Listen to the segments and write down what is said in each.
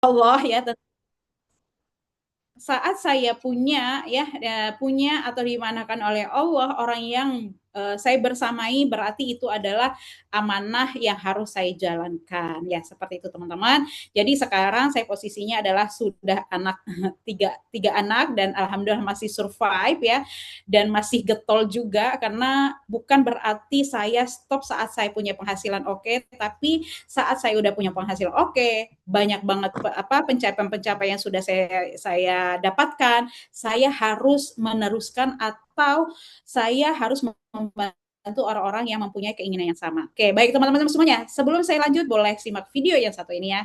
Allah ya, saat saya punya ya, punya atau dimanakan oleh Allah orang yang saya bersamai, berarti itu adalah amanah yang harus saya jalankan. Ya, seperti itu teman-teman. Jadi sekarang saya posisinya adalah sudah anak tiga anak dan alhamdulillah masih survive ya, dan masih getol juga karena bukan berarti saya stop saat saya punya penghasilan oke, tapi saat saya udah punya penghasilan oke, banyak banget pencapaian-pencapaian yang sudah saya dapatkan, saya harus meneruskan atau saya harus membantu orang-orang yang mempunyai keinginan yang sama. Oke, baik teman-teman semuanya. Sebelum saya lanjut, boleh simak video yang satu ini ya.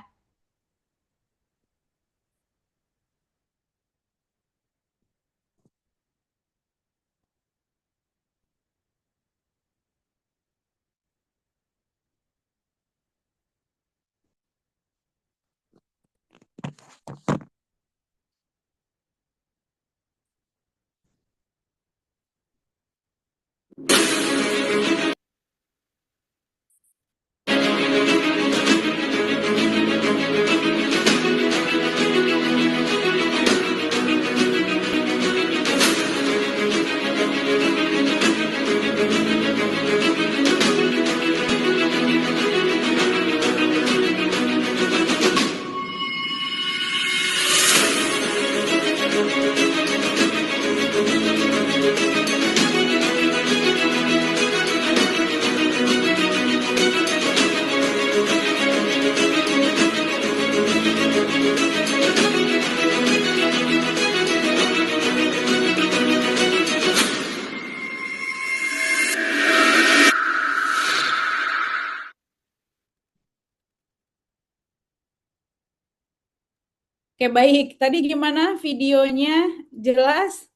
Oke, baik. Tadi gimana videonya? Jelas?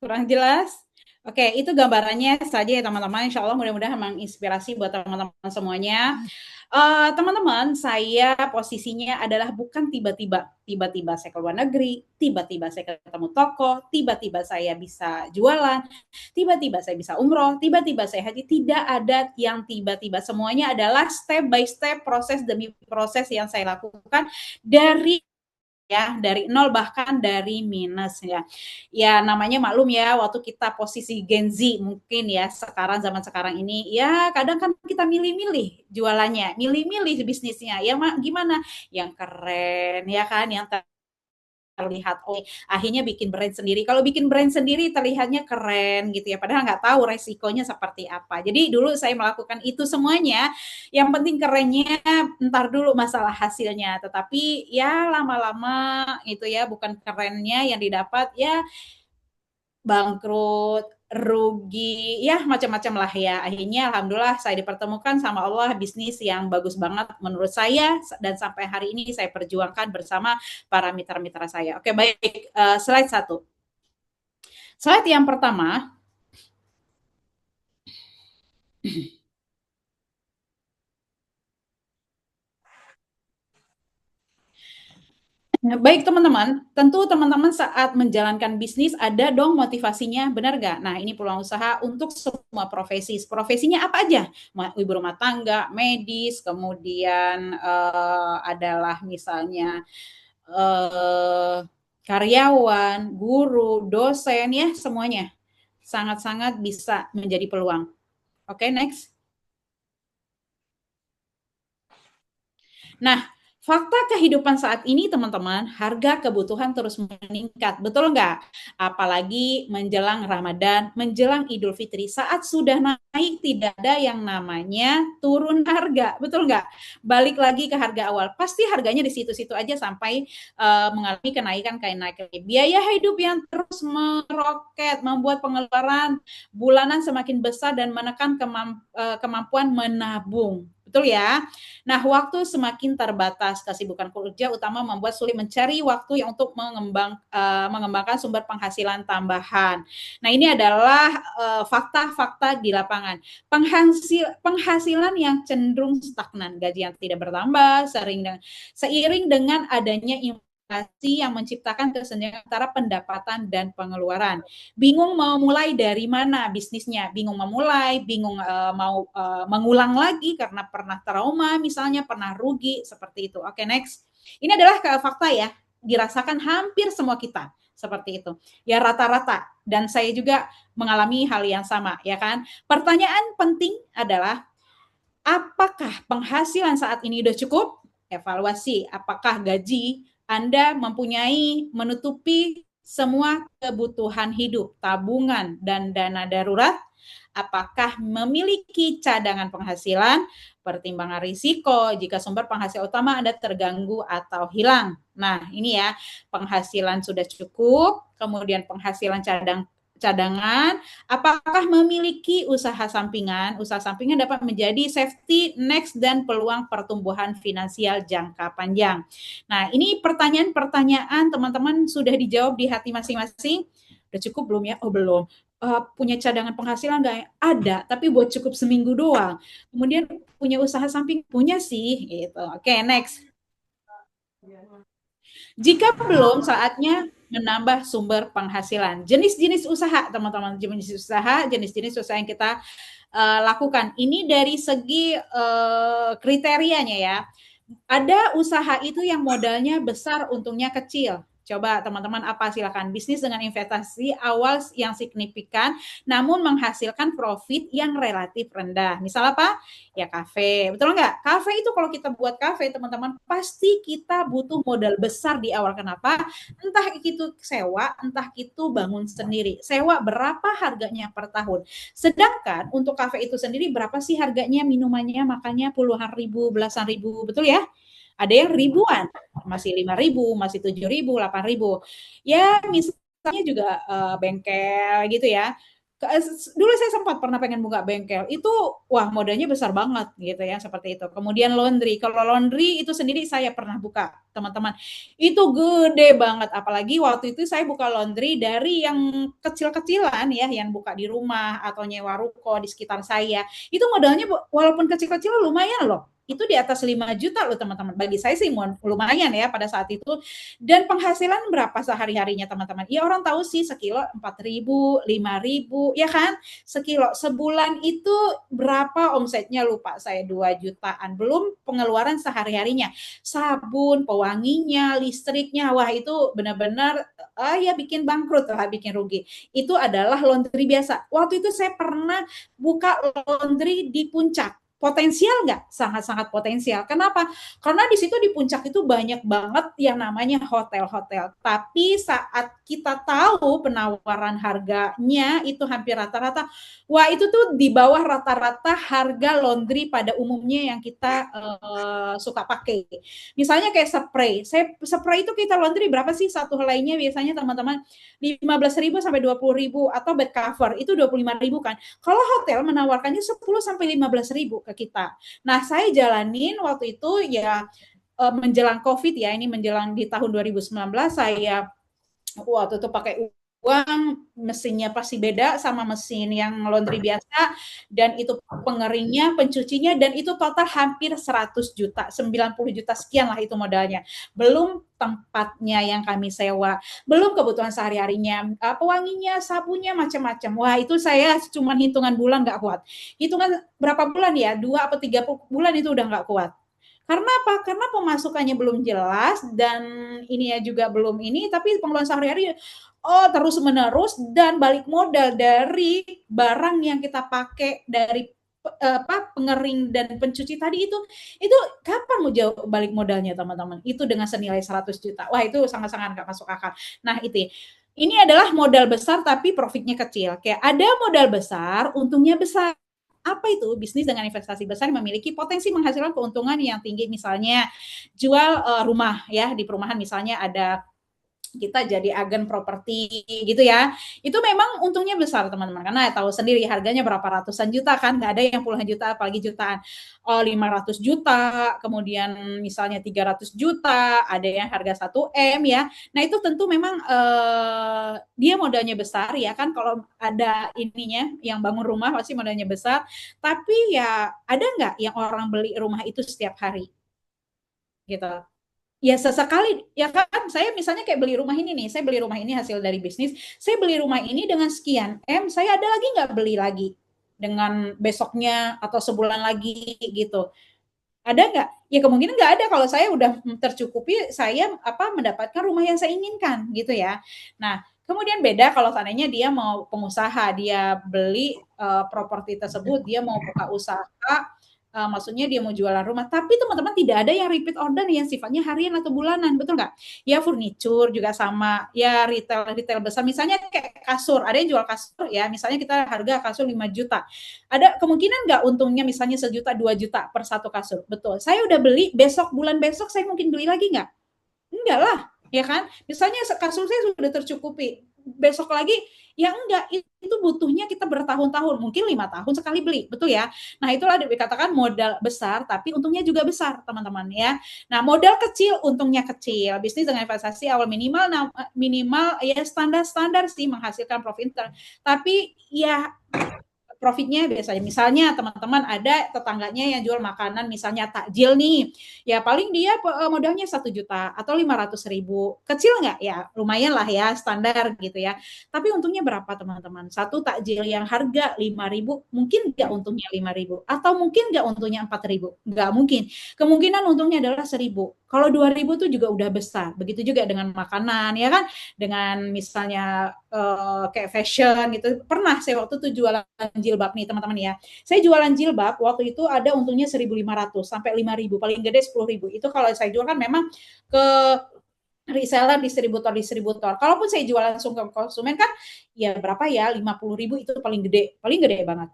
Kurang jelas? Oke, itu gambarannya saja ya teman-teman. Insya Allah mudah-mudahan menginspirasi buat teman-teman semuanya. Teman-teman, saya posisinya adalah bukan tiba-tiba saya ke luar negeri, tiba-tiba saya ketemu toko, tiba-tiba saya bisa jualan, tiba-tiba saya bisa umroh, tiba-tiba saya haji. Tidak ada yang tiba-tiba. Semuanya adalah step by step, proses demi proses yang saya lakukan dari ya dari nol bahkan dari minus ya. Ya namanya maklum ya waktu kita posisi Gen Z mungkin ya sekarang zaman sekarang ini ya kadang kan kita milih-milih jualannya, milih-milih bisnisnya. Ya gimana? Yang keren ya kan, yang terlihat oh akhirnya bikin brand sendiri. Kalau bikin brand sendiri terlihatnya keren gitu ya, padahal nggak tahu resikonya seperti apa. Jadi dulu saya melakukan itu semuanya, yang penting kerennya ntar dulu masalah hasilnya. Tetapi ya lama-lama itu ya bukan kerennya yang didapat ya bangkrut, rugi, ya macam-macam lah ya. Akhirnya alhamdulillah saya dipertemukan sama Allah bisnis yang bagus banget menurut saya dan sampai hari ini saya perjuangkan bersama para mitra-mitra saya. Oke, baik. Slide satu. Slide yang pertama. Baik teman-teman, tentu teman-teman saat menjalankan bisnis ada dong motivasinya, benar nggak? Nah ini peluang usaha untuk semua profesi. Profesinya apa aja? Ibu rumah tangga, medis, kemudian adalah misalnya karyawan, guru, dosen ya semuanya sangat-sangat bisa menjadi peluang. Oke, next. Nah, fakta kehidupan saat ini teman-teman, harga kebutuhan terus meningkat, betul nggak? Apalagi menjelang Ramadan, menjelang Idul Fitri, saat sudah naik tidak ada yang namanya turun harga, betul nggak? Balik lagi ke harga awal, pasti harganya di situ-situ aja sampai mengalami kenaikan. Biaya hidup yang terus meroket, membuat pengeluaran bulanan semakin besar dan menekan kemampuan menabung, betul ya? Nah, waktu semakin terbatas, kesibukan kerja utama membuat sulit mencari waktu yang untuk mengembangkan sumber penghasilan tambahan. Nah, ini adalah fakta-fakta di lapangan. Penghasilan yang cenderung stagnan, gaji yang tidak bertambah, seiring dengan adanya inflasi yang menciptakan kesenjangan antara pendapatan dan pengeluaran. Bingung mau mulai dari mana bisnisnya, bingung memulai, bingung mau mengulang lagi karena pernah trauma misalnya, pernah rugi seperti itu. Oke, next. Ini adalah fakta ya, dirasakan hampir semua kita seperti itu. Ya rata-rata, dan saya juga mengalami hal yang sama, ya kan? Pertanyaan penting adalah, apakah penghasilan saat ini udah cukup? Evaluasi, apakah gaji Anda menutupi semua kebutuhan hidup, tabungan, dan dana darurat? Apakah memiliki cadangan penghasilan, pertimbangan risiko jika sumber penghasilan utama Anda terganggu atau hilang. Nah, ini ya, penghasilan sudah cukup, kemudian penghasilan cadangan, apakah memiliki usaha sampingan? Usaha sampingan dapat menjadi safety next dan peluang pertumbuhan finansial jangka panjang. Nah, ini pertanyaan-pertanyaan teman-teman sudah dijawab di hati masing-masing. Udah cukup belum ya? Oh, belum. Punya cadangan penghasilan nggak? Ada, tapi buat cukup seminggu doang. Kemudian punya usaha samping? Punya sih, gitu. Oke, next. Jika belum, saatnya menambah sumber penghasilan. Jenis-jenis usaha, teman-teman. Jenis-jenis usaha yang kita lakukan. Ini dari segi kriterianya ya. Ada usaha itu yang modalnya besar, untungnya kecil. Coba teman-teman apa, silakan. Bisnis dengan investasi awal yang signifikan namun menghasilkan profit yang relatif rendah. Misal apa? Ya kafe. Betul nggak? Kafe itu kalau kita buat kafe, teman-teman, pasti kita butuh modal besar di awal. Kenapa? Entah itu sewa, entah itu bangun sendiri. Sewa berapa harganya per tahun. Sedangkan untuk kafe itu sendiri berapa sih harganya, minumannya, makannya puluhan ribu, belasan ribu, betul ya? Ada yang ribuan, masih 5.000, masih 7.000, 8.000. Ya misalnya juga bengkel gitu ya. Dulu saya sempat pernah pengen buka bengkel. Itu wah modalnya besar banget gitu ya, seperti itu. Kemudian laundry. Kalau laundry itu sendiri saya pernah buka, teman-teman. Itu gede banget, apalagi waktu itu saya buka laundry dari yang kecil-kecilan ya, yang buka di rumah atau nyewa ruko di sekitar saya. Itu modalnya walaupun kecil-kecil lumayan loh. Itu di atas 5 juta loh teman-teman. Bagi saya sih lumayan ya pada saat itu. Dan penghasilan berapa sehari-harinya teman-teman? Ya orang tahu sih sekilo 4.000, 5.000, ya kan? Sekilo. Sebulan itu berapa omsetnya lupa saya, 2 jutaan. Belum pengeluaran sehari-harinya. Sabun, pewanginya, listriknya, wah itu benar-benar ya bikin bangkrut lah, bikin rugi. Itu adalah laundry biasa. Waktu itu saya pernah buka laundry di Puncak. Potensial nggak? Sangat-sangat potensial. Kenapa? Karena di situ di Puncak itu banyak banget yang namanya hotel-hotel. Tapi saat kita tahu penawaran harganya itu hampir rata-rata, wah itu tuh di bawah rata-rata harga laundry pada umumnya yang kita suka pakai. Misalnya kayak spray itu kita laundry berapa sih satu helainya biasanya teman-teman? 15.000 sampai 20.000, atau bed cover itu 25.000 kan. Kalau hotel menawarkannya 10 sampai 15.000 ke kita. Nah, saya jalanin waktu itu ya menjelang COVID ya, ini menjelang di tahun 2019 saya waktu itu pakai uang, mesinnya pasti beda sama mesin yang laundry biasa, dan itu pengeringnya, pencucinya, dan itu total hampir 100 juta, 90 juta sekian lah itu modalnya. Belum tempatnya yang kami sewa, belum kebutuhan sehari-harinya, pewanginya, sabunnya, macam-macam. Wah itu saya cuma hitungan bulan nggak kuat. Hitungan berapa bulan ya, 2 atau 3 bulan itu udah nggak kuat. Karena apa? Karena pemasukannya belum jelas dan ini ya juga belum ini, tapi pengeluaran sehari-hari terus menerus, dan balik modal dari barang yang kita pakai dari pengering dan pencuci tadi itu kapan mau jauh balik modalnya teman-teman? Itu dengan senilai 100 juta. Wah itu sangat-sangat nggak masuk akal. Nah itu ini adalah modal besar tapi profitnya kecil. Kayak ada modal besar, untungnya besar. Apa itu? Bisnis dengan investasi besar memiliki potensi menghasilkan keuntungan yang tinggi. Misalnya jual rumah ya, di perumahan misalnya ada kita jadi agen properti gitu ya, itu memang untungnya besar teman-teman, karena tahu sendiri harganya berapa ratusan juta kan, nggak ada yang puluhan juta apalagi jutaan. 500 juta, kemudian misalnya 300 juta, ada yang harga 1 M ya. Nah itu tentu memang dia modalnya besar ya kan, kalau ada ininya yang bangun rumah pasti modalnya besar, tapi ya ada nggak yang orang beli rumah itu setiap hari gitu. Ya sesekali, ya kan saya misalnya kayak beli rumah ini nih, saya beli rumah ini hasil dari bisnis, saya beli rumah ini dengan sekian M, saya ada lagi nggak beli lagi dengan besoknya atau sebulan lagi gitu. Ada nggak? Ya kemungkinan nggak ada kalau saya udah tercukupi, saya mendapatkan rumah yang saya inginkan gitu ya. Nah, kemudian beda kalau seandainya dia mau pengusaha, dia beli properti tersebut, dia mau buka usaha, maksudnya dia mau jualan rumah, tapi teman-teman tidak ada yang repeat order yang sifatnya harian atau bulanan, betul nggak? Ya furniture juga sama, ya retail besar, misalnya kayak kasur, ada yang jual kasur ya, misalnya kita harga kasur 5 juta, ada kemungkinan nggak untungnya misalnya 1 juta 2 juta per satu kasur, betul. Saya udah beli, bulan besok saya mungkin beli lagi nggak? Enggak lah, ya kan? Misalnya kasur saya sudah tercukupi, besok lagi ya enggak, itu butuhnya kita bertahun-tahun, mungkin 5 tahun sekali beli, betul ya? Nah itulah dikatakan modal besar tapi untungnya juga besar teman-teman ya. Nah modal kecil untungnya kecil, bisnis dengan investasi awal minimal ya standar sih menghasilkan profit, tapi ya profitnya biasanya. Misalnya teman-teman ada tetangganya yang jual makanan, misalnya takjil nih, ya paling dia modalnya 1 juta atau 500 ribu. Kecil nggak? Ya lumayan lah ya, standar gitu ya. Tapi untungnya berapa teman-teman? Satu takjil yang harga 5 ribu, mungkin nggak untungnya 5 ribu? Atau mungkin nggak untungnya 4 ribu? Nggak mungkin. Kemungkinan untungnya adalah 1 ribu. Kalau 2 ribu tuh juga udah besar. Begitu juga dengan makanan, ya kan? Dengan misalnya kayak fashion gitu. Pernah saya waktu itu jualan jilbab nih teman-teman ya. Saya jualan jilbab waktu itu ada untungnya 1.500 sampai 5.000, paling gede 10.000. Itu kalau saya jual kan memang ke reseller, distributor. Kalaupun saya jual langsung ke konsumen kan ya berapa ya, 50.000 itu paling gede banget.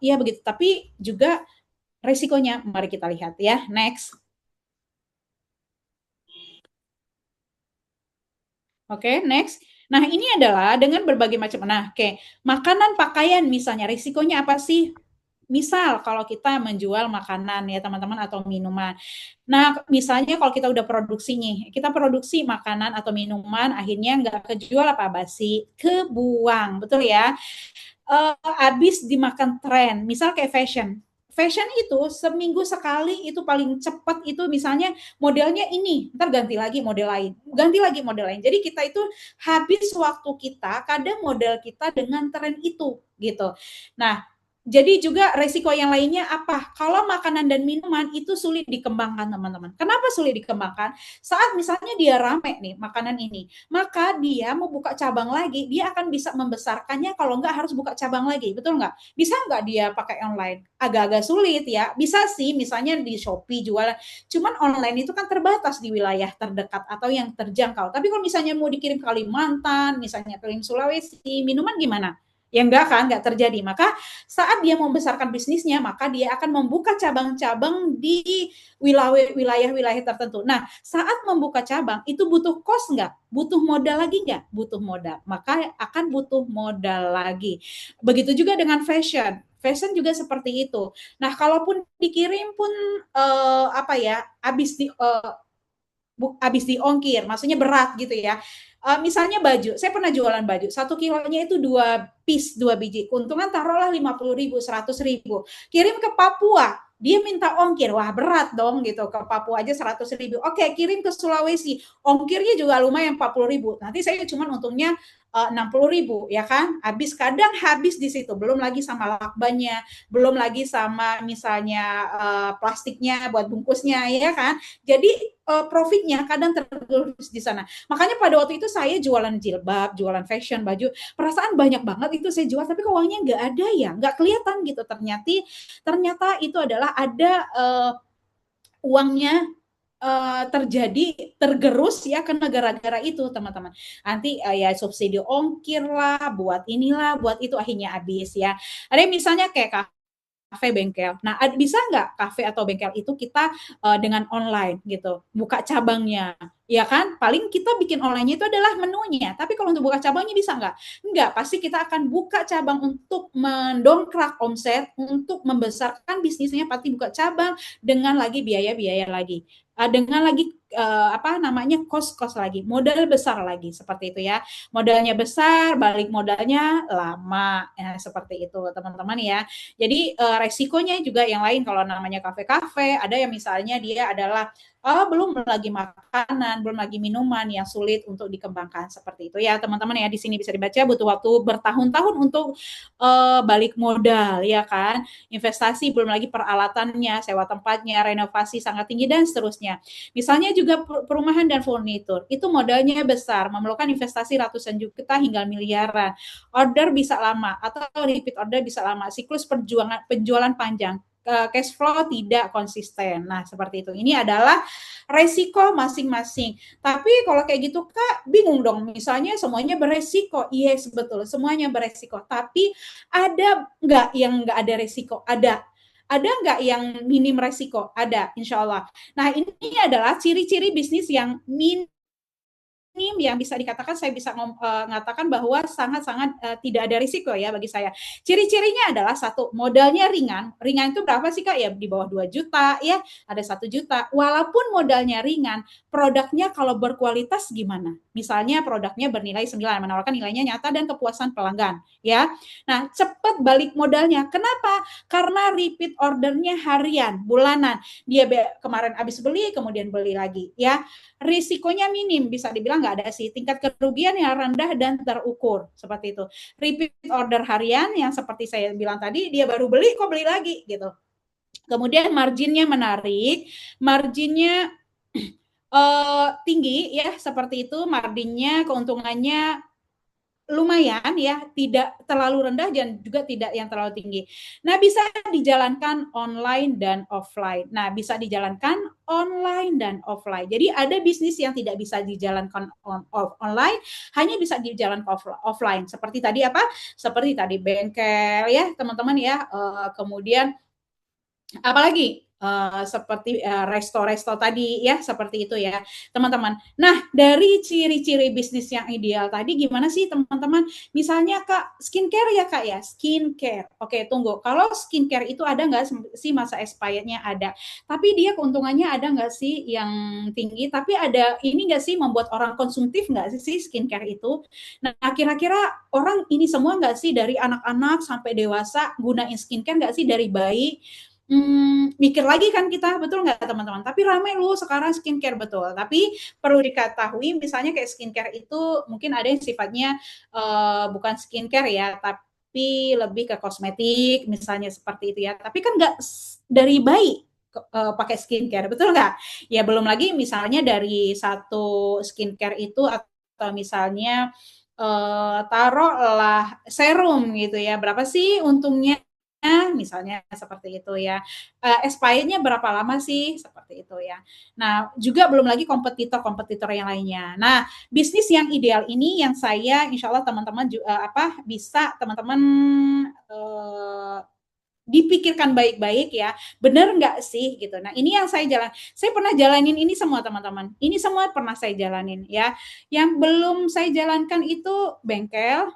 Iya begitu. Tapi juga resikonya mari kita lihat ya. Next. Oke, next. Nah, ini adalah dengan berbagai macam. Nah, oke, makanan, pakaian misalnya, risikonya apa sih? Misal kalau kita menjual makanan ya teman-teman atau minuman. Nah, misalnya kalau kita udah produksi nih, kita produksi makanan atau minuman, akhirnya nggak kejual apa basi, kebuang, betul ya? Habis dimakan tren, misal kayak fashion. Fashion itu seminggu sekali itu paling cepat itu misalnya modelnya ini, ntar ganti lagi model lain, ganti lagi model lain. Jadi kita itu habis waktu kita, kadang model kita dengan tren itu gitu. Nah, jadi juga resiko yang lainnya apa? Kalau makanan dan minuman itu sulit dikembangkan teman-teman. Kenapa sulit dikembangkan? Saat misalnya dia rame nih makanan ini, maka dia mau buka cabang lagi, dia akan bisa membesarkannya kalau nggak harus buka cabang lagi, betul nggak? Bisa nggak dia pakai online? Agak-agak sulit ya. Bisa sih, misalnya di Shopee jualan. Cuman online itu kan terbatas di wilayah terdekat atau yang terjangkau. Tapi kalau misalnya mau dikirim ke Kalimantan, misalnya ke Sulawesi, minuman gimana? Ya enggak kan, enggak terjadi. Maka saat dia membesarkan bisnisnya, maka dia akan membuka cabang-cabang di wilayah-wilayah tertentu. Nah, saat membuka cabang itu butuh kos nggak? Butuh modal lagi nggak? Butuh modal. Maka akan butuh modal lagi. Begitu juga dengan fashion. Fashion juga seperti itu. Nah, kalaupun dikirim pun habis habis diongkir, maksudnya berat gitu ya. Misalnya baju, saya pernah jualan baju, 1 kilonya itu 2 piece, 2 biji. Keuntungan taruhlah 50 ribu, 100 ribu. Kirim ke Papua, dia minta ongkir, wah berat dong gitu, ke Papua aja 100 ribu. Oke, kirim ke Sulawesi, ongkirnya juga lumayan 40 ribu. Nanti saya cuma untungnya 60 ribu, ya kan? Habis di situ, belum lagi sama lakbannya, belum lagi sama misalnya plastiknya buat bungkusnya, ya kan? Jadi profitnya kadang tergerus di sana. Makanya pada waktu itu saya jualan jilbab, jualan fashion, baju, perasaan banyak banget itu saya jual, tapi kok uangnya nggak ada ya, nggak kelihatan gitu. Ternyata itu adalah ada uangnya terjadi tergerus ya ke negara-negara itu teman-teman. Nanti ya subsidi ongkir lah, buat inilah, buat itu akhirnya habis ya. Ada yang misalnya kayak kafe bengkel. Nah, bisa nggak kafe atau bengkel itu kita dengan online gitu, buka cabangnya, ya kan? Paling kita bikin online-nya itu adalah menunya. Tapi kalau untuk buka cabangnya bisa nggak? Nggak, pasti kita akan buka cabang untuk mendongkrak omset, untuk membesarkan bisnisnya, pasti buka cabang dengan lagi biaya-biaya lagi. Dengan lagi apa namanya kos-kos lagi, modal besar lagi seperti itu ya. Modalnya besar, balik modalnya lama, ya, seperti itu teman-teman ya. Jadi resikonya juga yang lain kalau namanya kafe-kafe, ada yang misalnya dia adalah belum lagi makanan, belum lagi minuman yang sulit untuk dikembangkan seperti itu ya teman-teman ya. Di sini bisa dibaca butuh waktu bertahun-tahun untuk balik modal ya kan, investasi belum lagi peralatannya, sewa tempatnya, renovasi sangat tinggi dan seterusnya. Misalnya juga perumahan dan furnitur, itu modalnya besar, memerlukan investasi ratusan juta hingga miliaran. Order bisa lama atau repeat order bisa lama, siklus penjualan panjang, cash flow tidak konsisten. Nah, seperti itu. Ini adalah resiko masing-masing. Tapi kalau kayak gitu, Kak, bingung dong. Misalnya semuanya beresiko. Yes, betul. Semuanya beresiko. Tapi ada nggak yang nggak ada resiko? Ada nggak yang minim resiko? Ada, insya Allah. Nah, ini adalah ciri-ciri bisnis yang yang bisa dikatakan saya bisa mengatakan bahwa sangat-sangat tidak ada risiko ya bagi saya. Ciri-cirinya adalah satu, modalnya ringan. Ringan itu berapa sih Kak? Ya di bawah 2 juta ya, ada 1 juta. Walaupun modalnya ringan, produknya kalau berkualitas gimana? Misalnya produknya bernilai 9, menawarkan nilainya nyata dan kepuasan pelanggan ya. Nah, cepat balik modalnya. Kenapa? Karena repeat ordernya harian, bulanan. Dia kemarin habis beli, kemudian beli lagi ya. Risikonya minim, bisa dibilang nggak ada sih. Tingkat kerugian yang rendah dan terukur, seperti itu. Repeat order harian yang seperti saya bilang tadi, dia baru beli, kok beli lagi, gitu. Kemudian marginnya menarik, marginnya tinggi ya, seperti itu, marginnya, keuntungannya lumayan ya, tidak terlalu rendah dan juga tidak yang terlalu tinggi. Nah, bisa dijalankan online dan offline. Nah, bisa dijalankan online dan offline. Jadi ada bisnis yang tidak bisa dijalankan online, hanya bisa dijalankan offline. Seperti tadi apa? Seperti tadi bengkel ya, teman-teman ya. Kemudian apalagi seperti resto-resto tadi ya, seperti itu ya teman-teman. Nah, dari ciri-ciri bisnis yang ideal tadi gimana sih teman-teman? Misalnya Kak, skincare ya Kak ya, skincare. Oke, tunggu. Kalau skincare itu ada nggak sih masa expirednya? Ada. Tapi dia keuntungannya ada nggak sih yang tinggi? Tapi ada ini nggak sih membuat orang konsumtif nggak sih skincare itu? Nah, kira-kira orang ini semua nggak sih dari anak-anak sampai dewasa gunain skincare nggak sih dari bayi? Mikir lagi kan kita, betul nggak teman-teman? Tapi ramai loh sekarang skincare, betul. Tapi perlu diketahui, misalnya kayak skincare itu mungkin ada yang sifatnya bukan skincare ya, tapi lebih ke kosmetik, misalnya seperti itu ya. Tapi kan nggak dari bayi pakai skincare, betul nggak? Ya belum lagi misalnya dari satu skincare itu atau misalnya taruhlah serum gitu ya, berapa sih untungnya misalnya seperti itu ya. Expirednya berapa lama sih seperti itu ya. Nah, juga belum lagi kompetitor-kompetitor yang lainnya. Nah, bisnis yang ideal ini yang saya insya Allah teman-teman apa bisa teman-teman dipikirkan baik-baik ya, benar nggak sih gitu. Nah ini yang saya pernah jalanin ini semua teman-teman. Ini semua pernah saya jalanin ya. Yang belum saya jalankan itu bengkel,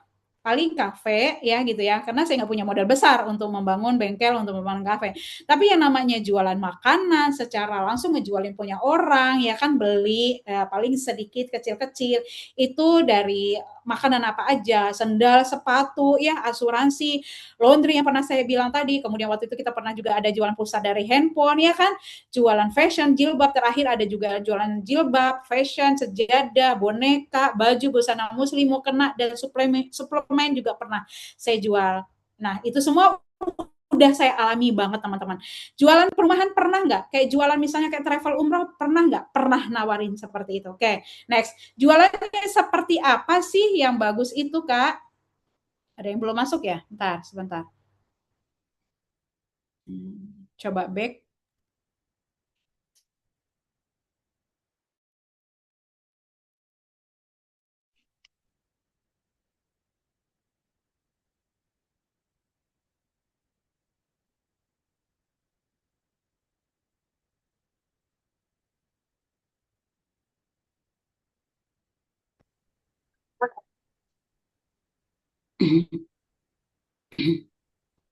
paling kafe ya gitu ya, karena saya nggak punya modal besar untuk membangun bengkel, untuk membangun kafe. Tapi yang namanya jualan makanan secara langsung ngejualin punya orang ya kan, beli paling sedikit kecil-kecil itu dari makanan apa aja, sendal, sepatu, ya asuransi, laundry yang pernah saya bilang tadi. Kemudian waktu itu kita pernah juga ada jualan pulsa dari handphone ya kan, jualan fashion, jilbab, terakhir ada juga jualan jilbab, fashion, sejadah, boneka, baju, busana muslim, mukena, dan suplemen, suplemen juga pernah saya jual. Nah, itu semua udah saya alami banget teman-teman. Jualan perumahan pernah nggak? Kayak jualan misalnya kayak travel umroh pernah nggak? Pernah nawarin seperti itu. Oke, next. Jualannya seperti apa sih yang bagus itu Kak? Ada yang belum masuk ya? Bentar, sebentar. Coba back.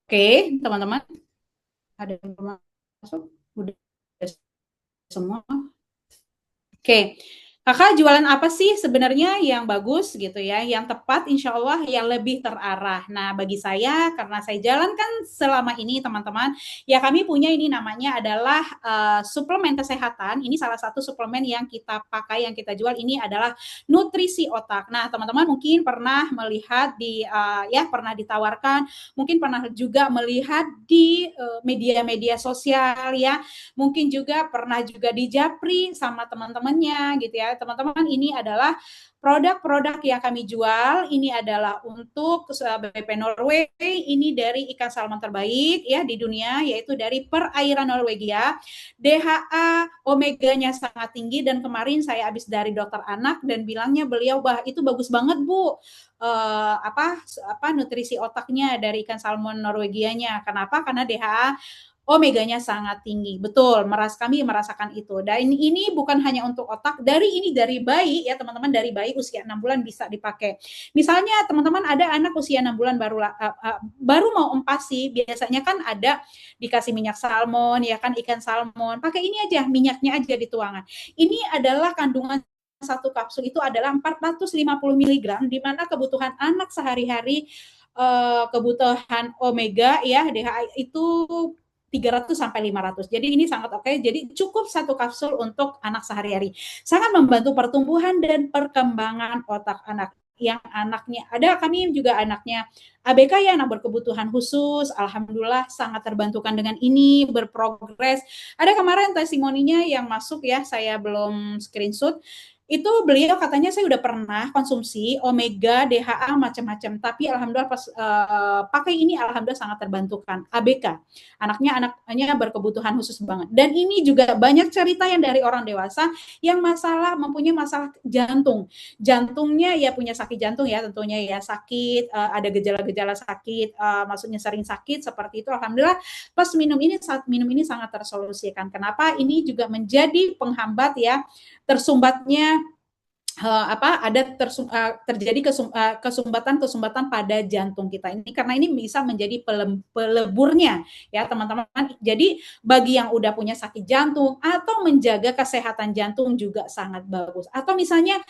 Oke, teman-teman. Ada yang belum masuk? Udah semua? Oke, Kakak jualan apa sih sebenarnya yang bagus gitu ya, yang tepat insya Allah yang lebih terarah. Nah, bagi saya karena saya jalankan selama ini teman-teman, ya kami punya ini namanya adalah suplemen kesehatan. Ini salah satu suplemen yang kita pakai, yang kita jual ini adalah nutrisi otak. Nah, teman-teman mungkin pernah melihat di ya pernah ditawarkan, mungkin pernah juga melihat di media-media sosial ya, mungkin juga pernah juga dijapri sama teman-temannya gitu ya. Teman-teman, ini adalah produk-produk yang kami jual. Ini adalah untuk BP Norway, ini dari ikan salmon terbaik ya di dunia, yaitu dari perairan Norwegia. DHA omeganya sangat tinggi, dan kemarin saya habis dari dokter anak dan bilangnya beliau, bah itu bagus banget Bu, apa nutrisi otaknya dari ikan salmon Norwegianya. Kenapa? Karena DHA omeganya sangat tinggi. Betul, kami merasakan itu. Dan ini bukan hanya untuk otak, dari bayi ya teman-teman, dari bayi usia 6 bulan bisa dipakai. Misalnya teman-teman ada anak usia 6 bulan baru mau empasi, biasanya kan ada dikasih minyak salmon ya kan, ikan salmon. Pakai ini aja, minyaknya aja dituangkan. Ini adalah kandungan satu kapsul itu adalah 450 mg, di mana kebutuhan anak sehari-hari, kebutuhan omega ya DHA itu 300 sampai 500. Jadi ini sangat oke. Jadi cukup satu kapsul untuk anak sehari-hari. Sangat membantu pertumbuhan dan perkembangan otak anak. Yang anaknya ada, kami juga anaknya ABK ya, anak berkebutuhan khusus. Alhamdulillah sangat terbantukan dengan ini, berprogres. Ada kemarin testimoninya yang masuk ya, saya belum screenshot. Itu beliau katanya, saya udah pernah konsumsi omega, DHA macam-macam, tapi alhamdulillah pas pakai ini alhamdulillah sangat terbantukan. ABK, anaknya berkebutuhan khusus banget. Dan ini juga banyak cerita yang dari orang dewasa yang mempunyai masalah jantung. Jantungnya ya punya sakit jantung ya, tentunya ya sakit, ada gejala-gejala sakit, maksudnya sering sakit seperti itu. Alhamdulillah pas saat minum ini sangat tersolusikan. Kenapa? Ini juga menjadi penghambat ya tersumbatnya terjadi kesumbatan pada jantung kita ini, karena ini bisa menjadi peleburnya ya teman-teman. Jadi bagi yang udah punya sakit jantung atau menjaga kesehatan jantung juga sangat bagus. Atau misalnya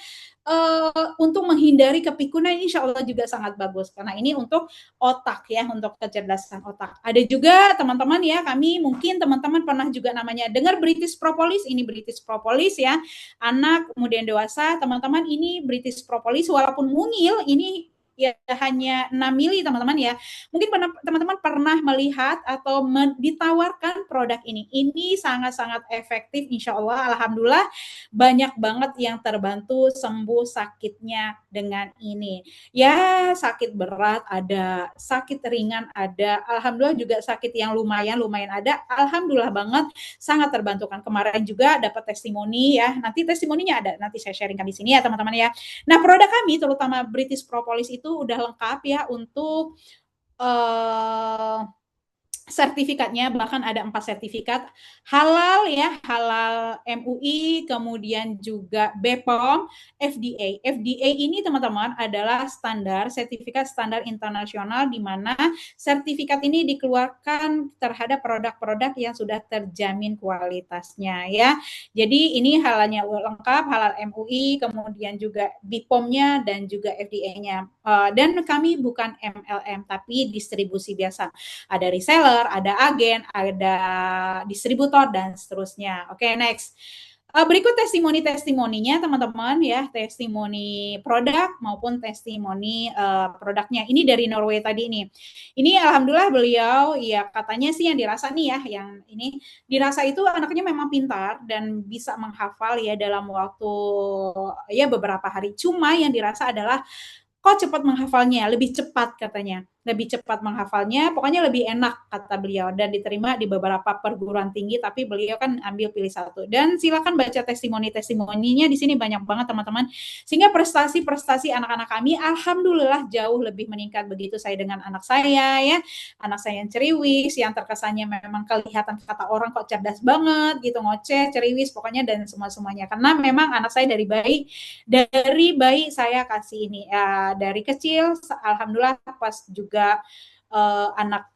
untuk menghindari kepikunan, insya Allah juga sangat bagus karena ini untuk otak ya, untuk kecerdasan otak. Ada juga teman-teman ya, kami mungkin teman-teman pernah juga namanya dengar British Propolis. Ini British Propolis ya, anak kemudian dewasa. Teman-teman, ini British Propolis walaupun mungil, ini ya hanya 6 mili teman-teman ya. Mungkin teman-teman pernah melihat atau ditawarkan produk ini. Ini sangat-sangat efektif insya Allah. Alhamdulillah banyak banget yang terbantu sembuh sakitnya dengan ini. Ya sakit berat ada, sakit ringan ada, alhamdulillah juga sakit yang lumayan ada, alhamdulillah banget sangat terbantukan. Kemarin juga dapat testimoni ya, nanti testimoninya ada, nanti saya sharingkan di sini ya teman-teman ya. Nah produk kami terutama British Propolis itu udah lengkap ya untuk sertifikatnya, bahkan ada 4 sertifikat halal ya, halal MUI, kemudian juga BPOM, FDA. FDA ini teman-teman adalah sertifikat standar internasional, di mana sertifikat ini dikeluarkan terhadap produk-produk yang sudah terjamin kualitasnya ya. Jadi ini halalnya lengkap, halal MUI, kemudian juga BPOM-nya dan juga FDA-nya. Dan kami bukan MLM tapi distribusi biasa. Ada reseller, ada agen, ada distributor, dan seterusnya. Oke, next. Berikut testimoni-testimoninya teman-teman ya, testimoni produk maupun testimoni produknya. Ini dari Norway tadi nih. Ini alhamdulillah beliau ya katanya sih yang dirasa nih ya, yang ini dirasa itu anaknya memang pintar dan bisa menghafal ya dalam waktu ya beberapa hari. Cuma yang dirasa adalah kok cepat menghafalnya, lebih cepat katanya. Lebih cepat menghafalnya, pokoknya lebih enak kata beliau, dan diterima di beberapa perguruan tinggi, tapi beliau kan ambil pilih satu. Dan silakan baca testimoni-testimoninya di sini banyak banget teman-teman. Sehingga prestasi-prestasi anak-anak kami alhamdulillah jauh lebih meningkat. Begitu saya dengan anak saya ya. Anak saya yang ceriwis, yang terkesannya memang kelihatan kata orang kok cerdas banget gitu, ngoceh, ceriwis pokoknya dan semua-semuanya. Karena memang anak saya dari bayi saya kasih ini dari kecil, alhamdulillah pas juga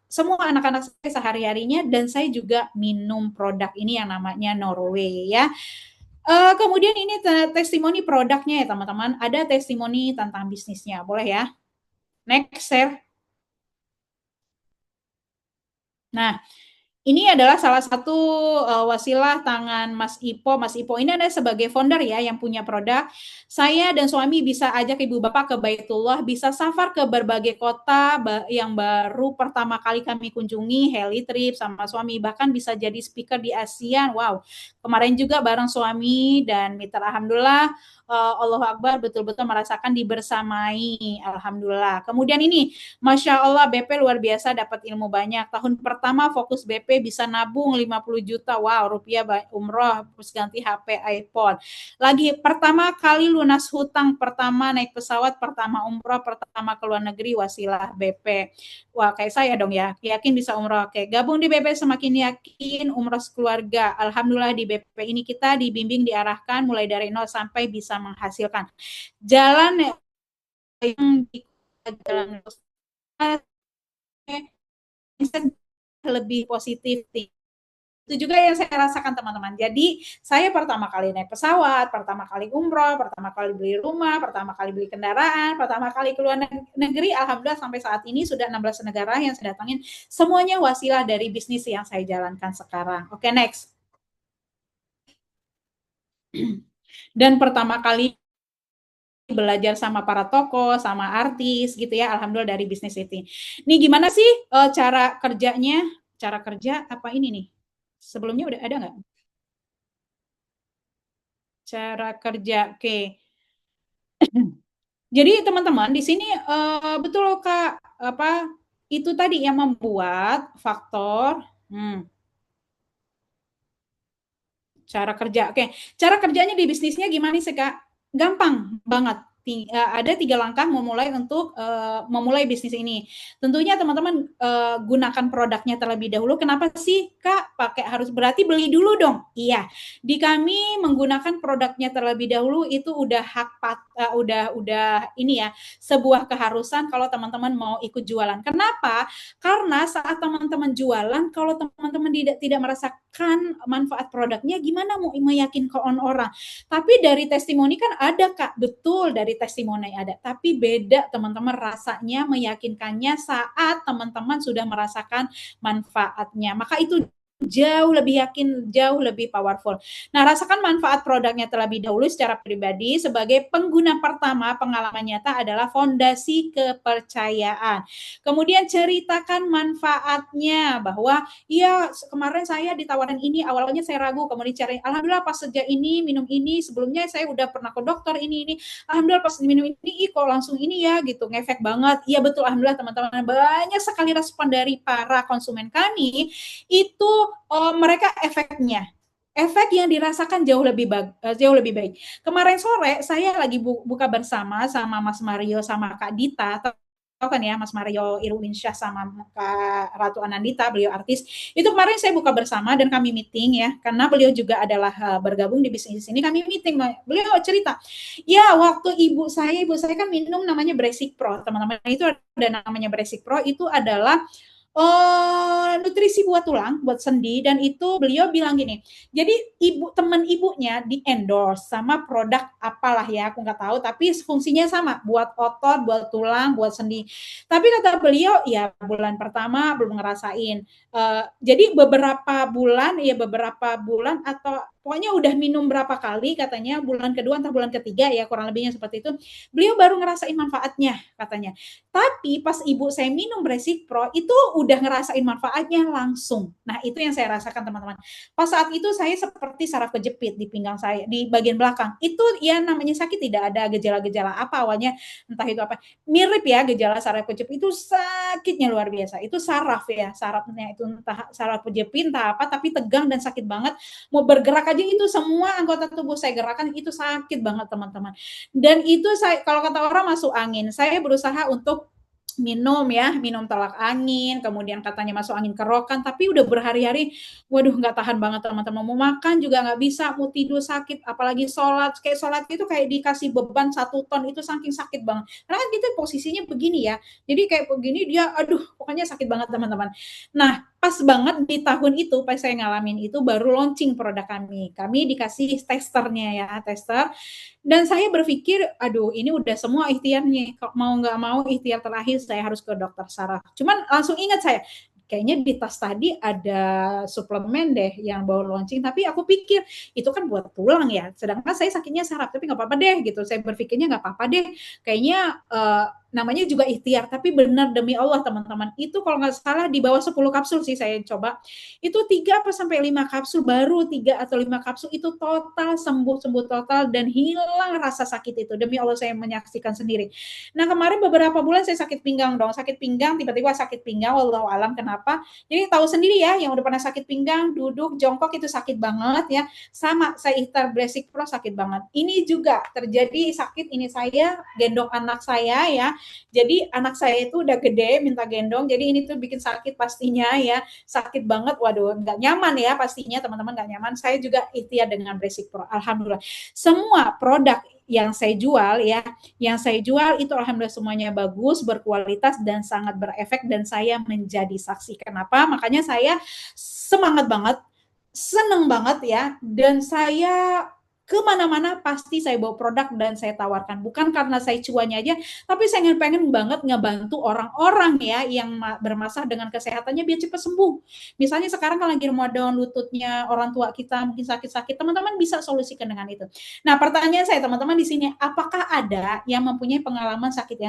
semua anak-anak saya sehari-harinya, dan saya juga minum produk ini yang namanya Norway ya. Kemudian ini testimoni produknya ya teman-teman, ada testimoni tentang bisnisnya, boleh ya? Next, share. Nah, ini adalah salah satu wasilah tangan Mas Ipo. Mas Ipo ini adalah sebagai founder ya yang punya produk. Saya dan suami bisa ajak ibu bapak ke Baitullah, bisa safar ke berbagai kota yang baru pertama kali kami kunjungi, heli trip sama suami, bahkan bisa jadi speaker di ASEAN. Wow, kemarin juga bareng suami dan mitra. Alhamdulillah, Allahu Akbar, betul-betul merasakan dibersamai. Alhamdulillah. Kemudian ini, Masya Allah, BP luar biasa, dapat ilmu banyak. Tahun pertama fokus BP bisa nabung 50 juta. Wow, rupiah umroh, terus ganti HP, iPhone. Lagi pertama kali lunas hutang, pertama naik pesawat, pertama umroh, pertama ke luar negeri, wasilah BP. Wah, kayak saya dong ya, yakin bisa umroh. Oke, gabung di BP semakin yakin, umroh sekeluarga. Alhamdulillah di BP ini kita dibimbing, diarahkan mulai dari nol sampai bisa menghasilkan. Jalan yang di jalan lebih positif. Itu juga yang saya rasakan teman-teman. Jadi saya pertama kali naik pesawat, pertama kali umroh, pertama kali beli rumah, pertama kali beli kendaraan, pertama kali keluar negeri, alhamdulillah sampai saat ini sudah 16 negara yang saya datangin. Semuanya wasilah dari bisnis yang saya jalankan sekarang. Oke, next. Dan pertama kali belajar sama para tokoh, sama artis gitu ya, alhamdulillah dari bisnis ini. Nih gimana sih cara kerjanya? Cara kerja apa ini nih? Sebelumnya udah ada nggak? Cara kerja, oke. Okay. Jadi teman-teman di sini betul Kak, apa itu tadi yang membuat faktor cara kerja. Oke, cara kerjanya di bisnisnya gimana sih Kak? Gampang banget. Ada 3 langkah memulai untuk memulai bisnis ini. Tentunya teman-teman gunakan produknya terlebih dahulu. Kenapa sih Kak pakai harus berarti beli dulu dong? Iya, di kami menggunakan produknya terlebih dahulu itu udah udah ini ya sebuah keharusan kalau teman-teman mau ikut jualan. Kenapa? Karena saat teman-teman jualan, kalau teman-teman tidak merasakan manfaat produknya, gimana mau meyakinkan orang? Tapi dari testimoni kan ada Kak, betul dari testimoni ada. Tapi beda teman-teman rasanya meyakinkannya saat teman-teman sudah merasakan manfaatnya. Maka itu jauh lebih yakin, jauh lebih powerful. Nah, rasakan manfaat produknya terlebih dahulu secara pribadi sebagai pengguna pertama. Pengalaman nyata adalah fondasi kepercayaan. Kemudian ceritakan manfaatnya bahwa iya kemarin saya ditawarin ini, awalnya saya ragu, kemudian cari alhamdulillah pas sejak ini minum ini, sebelumnya saya udah pernah ke dokter ini, alhamdulillah pas minum ini kok langsung ini ya gitu, ngefek banget. Iya betul, alhamdulillah teman-teman, banyak sekali respon dari para konsumen kami itu mereka efek yang dirasakan jauh lebih baik. Kemarin sore saya lagi buka bersama sama Mas Mario sama Kak Dita, tahu kan ya Mas Mario Irwinsyah sama Kak Ratu Anandita, beliau artis. Itu kemarin saya buka bersama dan kami meeting ya, karena beliau juga adalah bergabung di bisnis ini. Kami meeting, beliau cerita, ya waktu ibu saya kan minum namanya Basic Pro, teman-teman. Itu ada namanya Basic Pro, itu adalah nutrisi buat tulang, buat sendi, dan itu beliau bilang gini, jadi teman ibunya di endorse sama produk apalah ya, aku nggak tahu, tapi fungsinya sama, buat otot, buat tulang, buat sendi. Tapi kata beliau, ya bulan pertama belum ngerasain. Jadi beberapa bulan atau pokoknya udah minum berapa kali katanya, bulan kedua entah bulan ketiga ya, kurang lebihnya seperti itu. Beliau baru ngerasain manfaatnya katanya. Tapi pas ibu saya minum Basic Pro itu udah ngerasain manfaatnya langsung. Nah, itu yang saya rasakan teman-teman. Pas saat itu saya seperti saraf kejepit di pinggang saya, di bagian belakang. Itu ya namanya sakit, tidak ada gejala-gejala apa awalnya, entah itu apa. Mirip ya gejala saraf kejepit, itu sakitnya luar biasa. Itu saraf ya, sarafnya itu entah saraf kejepit entah apa, tapi tegang dan sakit banget. Mau bergerak aja itu semua anggota tubuh saya gerakan itu sakit banget teman-teman. Dan itu saya kalau kata orang masuk angin. Saya berusaha untuk minum tolak angin, kemudian katanya masuk angin kerokan, tapi udah berhari-hari, waduh nggak tahan banget teman-teman, mau makan juga nggak bisa, mau tidur sakit, apalagi sholat itu kayak dikasih beban 1 ton, itu saking sakit banget, karena kan kita posisinya begini ya, jadi kayak begini dia, aduh pokoknya sakit banget teman-teman. Nah pas banget di tahun itu pas saya ngalamin itu baru launching produk kami. Kami dikasih testernya ya, tester. Dan saya berpikir, aduh ini udah semua ikhtiar nih, mau nggak mau ikhtiar terakhir saya harus ke dokter saraf. Cuman langsung ingat saya, kayaknya di tas tadi ada suplemen deh yang baru launching, tapi aku pikir itu kan buat tulang ya, sedangkan saya sakitnya saraf, tapi nggak apa-apa deh gitu, saya berpikirnya nggak apa-apa deh, kayaknya namanya juga ikhtiar, tapi benar demi Allah teman-teman, itu kalau nggak salah di bawah 10 kapsul sih saya coba, itu 3 apa sampai 5 kapsul, baru 3 atau 5 kapsul itu total sembuh total dan hilang rasa sakit itu, demi Allah saya menyaksikan sendiri. Nah kemarin beberapa bulan saya sakit pinggang dong, sakit pinggang, tiba-tiba sakit pinggang, wallahu alam kenapa, jadi tahu sendiri ya, yang udah pernah sakit pinggang, duduk, jongkok itu sakit banget ya, sama saya ikhtar Basic Pro sakit banget. Ini juga terjadi sakit ini saya gendong anak saya ya, jadi anak saya itu udah gede minta gendong, jadi ini tuh bikin sakit pastinya ya, sakit banget, waduh nggak nyaman ya pastinya teman-teman, nggak nyaman. Saya juga ikhtiar dengan Basic Pro, alhamdulillah. Semua produk yang saya jual ya, yang saya jual itu alhamdulillah semuanya bagus, berkualitas dan sangat berefek dan saya menjadi saksi. Kenapa? Makanya saya semangat banget, seneng banget ya, dan saya kemana-mana pasti saya bawa produk dan saya tawarkan. Bukan karena saya cuannya aja, tapi saya pengen banget ngebantu orang-orang ya yang bermasalah dengan kesehatannya biar cepat sembuh. Misalnya sekarang kalau lagi mau down lututnya orang tua kita mungkin sakit-sakit, teman-teman bisa solusikan dengan itu. Nah, pertanyaan saya teman-teman di sini, apakah ada yang mempunyai pengalaman sakit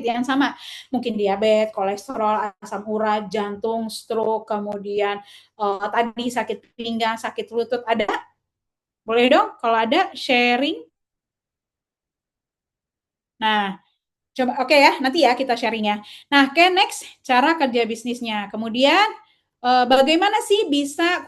yang sama, mungkin diabetes, kolesterol, asam urat, jantung, stroke, kemudian tadi sakit pinggang, sakit lutut, ada? Boleh dong kalau ada sharing. Nah, coba oke ya, nanti ya kita sharing ya. Nah, oke next cara kerja bisnisnya. Kemudian bagaimana sih bisa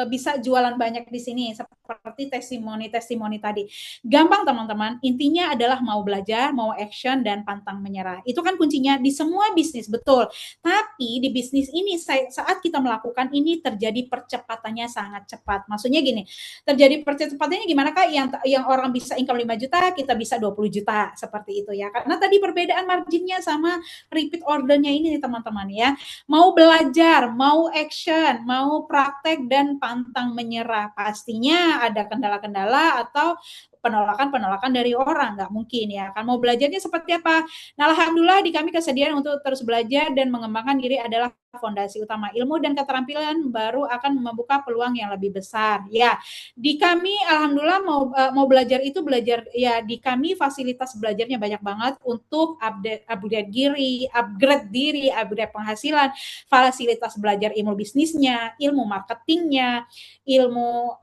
bisa jualan banyak di sini seperti testimoni tadi. Gampang teman-teman, intinya adalah mau belajar, mau action dan pantang menyerah. Itu kan kuncinya di semua bisnis, betul. Tapi di bisnis ini saat kita melakukan ini terjadi percepatannya sangat cepat. Maksudnya gini, terjadi percepatannya gimana Kak? Yang orang bisa income 5 juta, kita bisa 20 juta seperti itu ya. Karena tadi perbedaan marginnya sama repeat ordernya ini nih teman-teman ya. Mau belajar, mau action, mau praktek dan pantang menyerah. Pastinya ada kendala-kendala atau penolakan-penolakan dari orang, nggak mungkin ya kan. Mau belajarnya seperti apa? Nah, alhamdulillah di kami kesediaan untuk terus belajar dan mengembangkan diri adalah fondasi utama. Ilmu dan keterampilan baru akan membuka peluang yang lebih besar. Ya, di kami alhamdulillah mau belajar itu belajar ya, di kami fasilitas belajarnya banyak banget untuk upgrade diri, upgrade penghasilan, fasilitas belajar ilmu bisnisnya, ilmu marketingnya, ilmu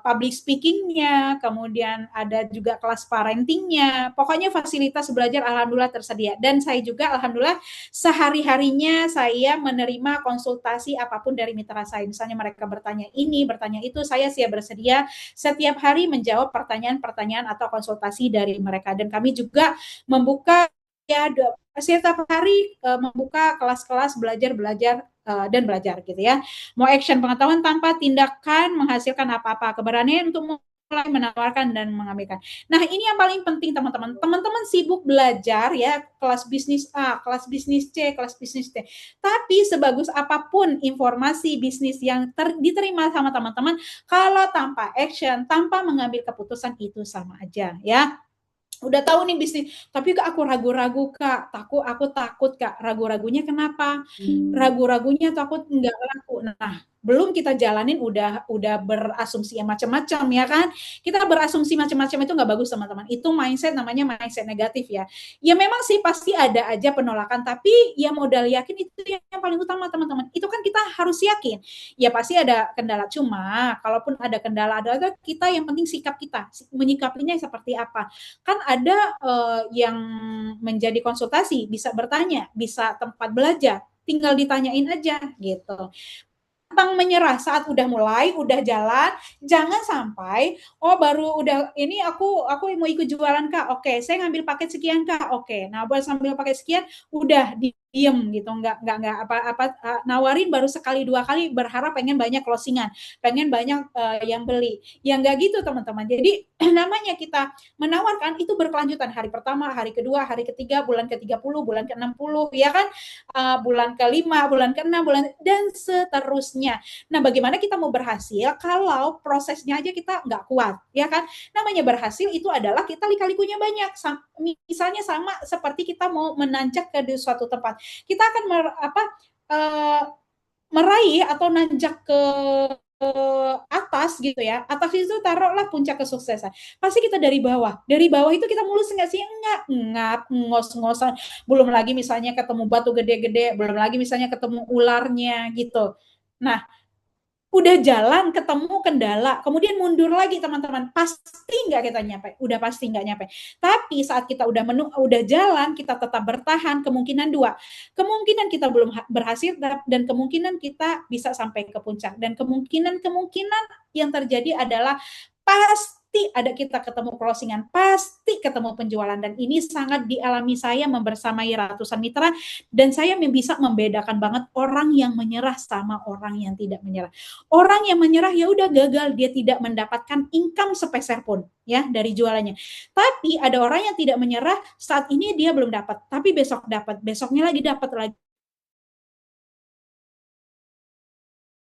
public speakingnya, kemudian ada juga kelas parentingnya. Pokoknya fasilitas belajar alhamdulillah tersedia. Dan saya juga alhamdulillah sehari-harinya saya menerima konsultasi apapun dari mitra saya. Misalnya mereka bertanya ini, bertanya itu, saya siap bersedia setiap hari menjawab pertanyaan-pertanyaan atau konsultasi dari mereka. Dan kami juga membuka ya setiap hari membuka kelas-kelas belajar dan belajar gitu ya. Mau action pengetahuan tanpa tindakan menghasilkan apa-apa, keberanian untuk mulai menawarkan dan mengambilkan. Nah, ini yang paling penting teman-teman. Teman-teman sibuk belajar ya, kelas bisnis A, kelas bisnis C, kelas bisnis D. Tapi sebagus apapun informasi bisnis yang diterima sama teman-teman, kalau tanpa action, tanpa mengambil keputusan itu sama aja ya. Udah tahu nih bisnis, tapi aku ragu-ragu Kak, aku takut Kak, ragu-ragunya kenapa? Ragu-ragunya takut nggak laku. Nah, belum kita jalanin udah berasumsi yang macam-macam ya kan? Kita berasumsi macam-macam itu nggak bagus teman-teman. Itu mindset namanya mindset negatif ya. Ya memang sih pasti ada aja penolakan, tapi ya modal yakin itu yang paling utama teman-teman. Itu kan kita harus yakin. Ya pasti ada kendala, cuma kalaupun ada kendala ada kita yang penting sikap kita, menyikapinya seperti apa. Kan ada yang menjadi konsultasi, bisa bertanya, bisa tempat belajar, tinggal ditanyain aja gitu. Pantang menyerah saat udah mulai, udah jalan, jangan sampai oh baru udah ini aku mau ikut jualan Kak. Oke, saya ngambil paket sekian Kak. Oke. Nah, buat sambil paket sekian udah diem gitu, nggak apa-apa, nawarin baru sekali dua kali berharap pengen banyak closingan, pengen banyak yang beli. Ya nggak gitu teman-teman. Jadi namanya kita menawarkan itu berkelanjutan, hari pertama, hari kedua, hari ketiga, bulan ke-30, bulan ke-60, ya kan, bulan ke-5, bulan ke-6, bulan dan seterusnya. Nah, bagaimana kita mau berhasil kalau prosesnya aja kita nggak kuat, ya kan? Namanya berhasil itu adalah kita lika-likunya banyak. Misalnya sama seperti kita mau menanjak ke suatu tempat, kita akan uh, meraih atau nanjak ke atas gitu ya. Atas itu taruhlah puncak kesuksesan. Pasti kita dari bawah. Dari bawah itu kita mulus nggak sih? Enggak, ngap, ngos-ngosan. Belum lagi misalnya ketemu batu gede-gede, belum lagi misalnya ketemu ularnya gitu. Nah, udah jalan ketemu kendala, kemudian mundur lagi teman-teman, pasti nggak kita nyampe, udah pasti nggak nyampe. Tapi saat kita udah jalan, kita tetap bertahan, kemungkinan dua, kemungkinan kita belum berhasil dan kemungkinan kita bisa sampai ke puncak, dan kemungkinan yang terjadi adalah pasti ada kita ketemu closingan, pasti ketemu penjualan, dan ini sangat dialami saya membersamai ratusan mitra, dan saya bisa membedakan banget orang yang menyerah sama orang yang tidak menyerah. Orang yang menyerah ya udah gagal, dia tidak mendapatkan income sepeser pun ya dari jualannya. Tapi ada orang yang tidak menyerah, saat ini dia belum dapat, tapi besok dapat, besoknya lagi dapat lagi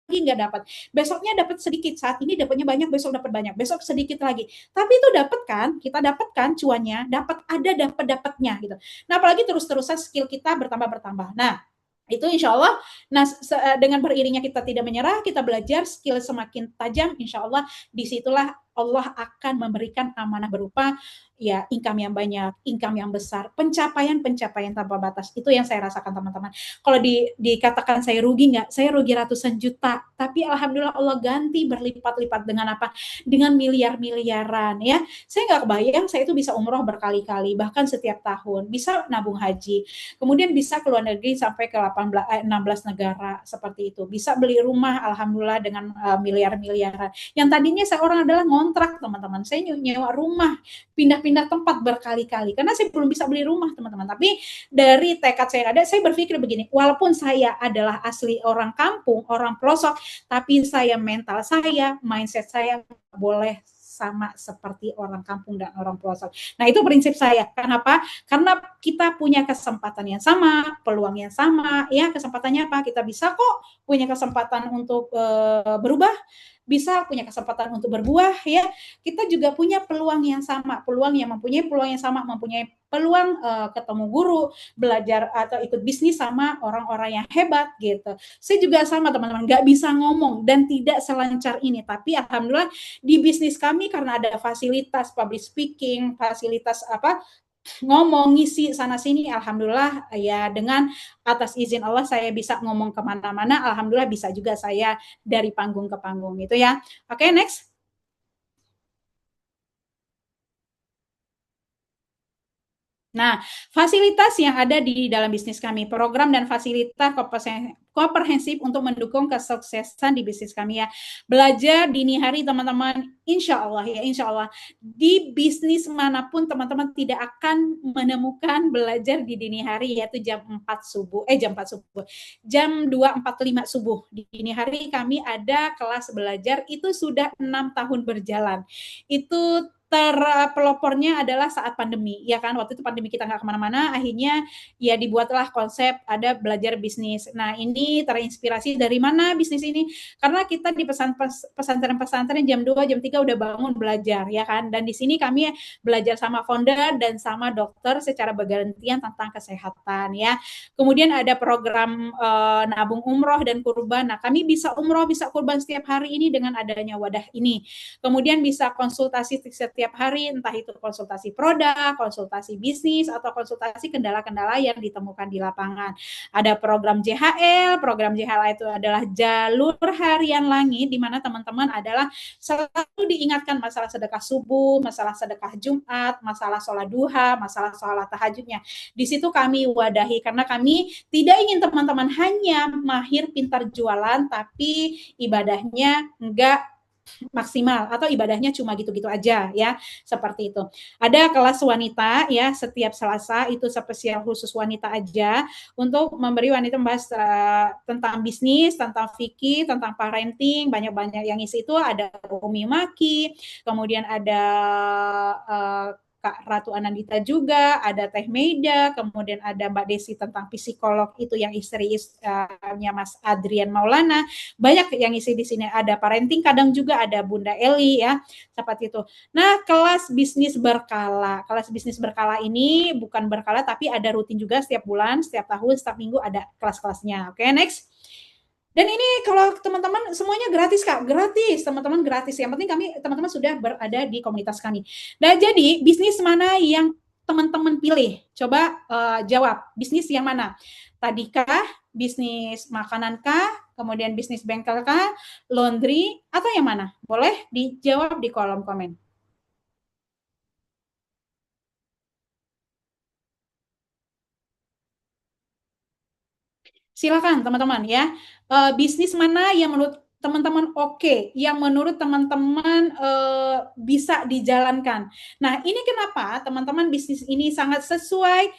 nggak dapat, besoknya dapat sedikit, saat ini dapatnya banyak, besok dapat banyak, besok sedikit lagi, tapi itu dapat kan, kita dapatkan cuannya, dapat-dapatnya gitu. Nah, apalagi terus-terusan skill kita bertambah. Nah, itu insya Allah, nah dengan beriringnya kita tidak menyerah, kita belajar, skill semakin tajam, insya Allah disitulah Allah akan memberikan amanah berupa ya income yang banyak, income yang besar, pencapaian tanpa batas. Itu yang saya rasakan teman-teman. Kalau dikatakan saya rugi nggak? Saya rugi ratusan juta, tapi alhamdulillah Allah ganti berlipat-lipat dengan apa? Dengan miliar-miliaran ya. Saya nggak kebayang saya itu bisa umroh berkali-kali, bahkan setiap tahun, bisa nabung haji, kemudian bisa ke luar negeri sampai ke 16 negara seperti itu, bisa beli rumah alhamdulillah dengan miliar-miliaran. Yang tadinya saya orang adalah ngontrak teman-teman, saya nyewa rumah, pindah-pindah tempat berkali-kali karena saya belum bisa beli rumah teman-teman. Tapi dari tekad saya ada, saya berpikir begini, walaupun saya adalah asli orang kampung, orang pelosok, tapi saya mental saya, mindset saya boleh sama seperti orang kampung dan orang pelosok. Nah, itu prinsip saya. Kenapa? Karena kita punya kesempatan yang sama, peluang yang sama, ya kesempatannya apa? Kita bisa kok punya kesempatan untuk berubah, bisa punya kesempatan untuk berbuah, ya. Kita juga punya peluang yang sama, mempunyai peluang ketemu guru, belajar atau ikut bisnis sama orang-orang yang hebat gitu. Saya juga sama teman-teman, nggak bisa ngomong dan tidak selancar ini, tapi alhamdulillah di bisnis kami karena ada fasilitas public speaking, fasilitas ngomong, ngisi sana sini, alhamdulillah ya dengan atas izin Allah saya bisa ngomong kemana-mana, alhamdulillah bisa juga saya dari panggung ke panggung gitu ya. Oke, next. Nah, fasilitas yang ada di dalam bisnis kami, program dan fasilitas komprehensif untuk mendukung kesuksesan di bisnis kami ya. Belajar dini hari teman-teman, insya Allah ya, insya Allah di bisnis manapun teman-teman tidak akan menemukan belajar di dini hari, yaitu jam 4 subuh, jam 2.45 subuh. Di dini hari kami ada kelas belajar, itu sudah 6 tahun berjalan. Itu terpelopornya adalah saat pandemi, ya kan, waktu itu pandemi kita nggak kemana-mana, akhirnya ya dibuatlah konsep ada belajar bisnis. Nah, ini terinspirasi dari mana bisnis ini? Karena kita di pesantren-pesantren jam 2, jam 3 udah bangun belajar, ya kan, dan di sini kami belajar sama founder dan sama dokter secara bergantian tentang kesehatan, ya. Kemudian ada program nabung umroh dan kurban. Nah, kami bisa umroh, bisa kurban setiap hari ini dengan adanya wadah ini. Kemudian bisa konsultasi setiap hari, entah itu konsultasi produk, konsultasi bisnis, atau konsultasi kendala-kendala yang ditemukan di lapangan. Ada program JHL itu adalah jalur harian langit, di mana teman-teman adalah selalu diingatkan masalah sedekah subuh, masalah sedekah Jumat, masalah sholat duha, masalah sholat tahajudnya. Di situ kami wadahi, karena kami tidak ingin teman-teman hanya mahir pintar jualan, tapi ibadahnya enggak maksimal atau ibadahnya cuma gitu-gitu aja ya, seperti itu. Ada kelas wanita ya, setiap Selasa itu spesial khusus wanita aja untuk memberi wanita membahas tentang bisnis, tentang fikih, tentang parenting, banyak-banyak yang isi itu. Ada Umi Maki, kemudian ada uh, Kak Ratu Anandita juga, ada Teh Meida, kemudian ada Mbak Desi tentang psikolog itu yang istrinya Mas Adrian Maulana. Banyak yang isi di sini, ada parenting kadang juga ada Bunda Eli ya, seperti itu. Nah, kelas bisnis berkala. Kelas bisnis berkala ini bukan berkala tapi ada rutin juga setiap bulan, setiap tahun, setiap minggu ada kelas-kelasnya. Oke, next. Dan ini kalau teman-teman semuanya gratis Kak, gratis, teman-teman gratis. Yang penting kami teman-teman sudah berada di komunitas kami. Nah, jadi bisnis mana yang teman-teman pilih? Coba jawab, bisnis yang mana? Tadikah bisnis makanan kah? Kemudian bisnis bengkel kah? Laundry atau yang mana? Boleh dijawab di kolom komen. Silakan teman-teman ya. Bisnis mana yang menurut teman-teman oke, yang menurut teman-teman bisa dijalankan. Nah, ini kenapa teman-teman bisnis ini sangat sesuai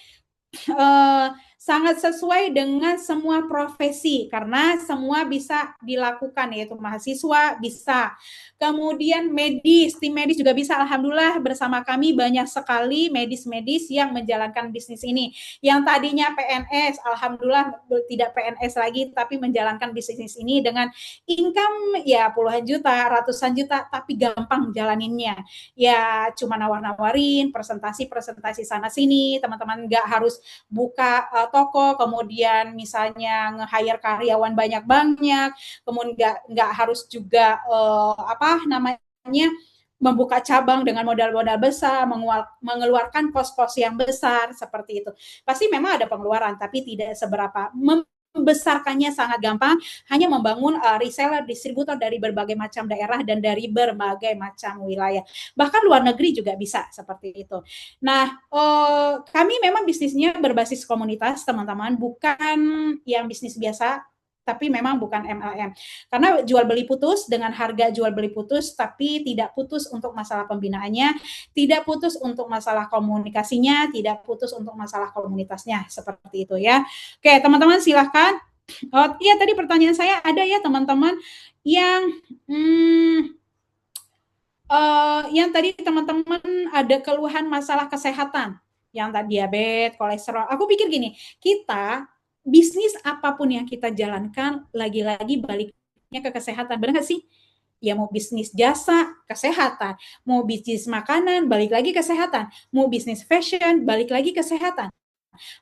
uh, sangat sesuai dengan semua profesi karena semua bisa dilakukan, yaitu mahasiswa bisa, kemudian medis, tim medis juga bisa. Alhamdulillah bersama kami banyak sekali medis-medis yang menjalankan bisnis ini. Yang tadinya PNS, alhamdulillah tidak PNS lagi tapi menjalankan bisnis ini dengan income ya puluhan juta, ratusan juta, tapi gampang jalaninnya. Ya cuma nawar-nawarin presentasi sana sini, teman-teman nggak harus buka toko, kemudian misalnya nge-hire karyawan banyak-banyak, kemudian nggak harus juga apa namanya membuka cabang dengan modal-modal besar, mengeluarkan kos-kos yang besar seperti itu. Pasti memang ada pengeluaran, tapi tidak seberapa. Membesarkannya sangat gampang, hanya membangun reseller, distributor dari berbagai macam daerah dan dari berbagai macam wilayah. Bahkan luar negeri juga bisa seperti itu. Nah, kami memang bisnisnya berbasis komunitas, teman-teman, bukan yang bisnis biasa, tapi memang bukan MLM. Karena jual beli putus dengan harga jual beli putus, tapi tidak putus untuk masalah pembinaannya, tidak putus untuk masalah komunikasinya, tidak putus untuk masalah komunitasnya, seperti itu ya. Oke, teman-teman silahkan. Oh iya, tadi pertanyaan saya ada ya teman-teman yang yang tadi teman-teman ada keluhan masalah kesehatan, yang tadi diabetes, kolesterol. Aku pikir gini, kita bisnis apapun yang kita jalankan, lagi-lagi baliknya ke kesehatan, benar nggak sih? Ya mau bisnis jasa, kesehatan. Mau bisnis makanan, balik lagi kesehatan. Mau bisnis fashion, balik lagi kesehatan.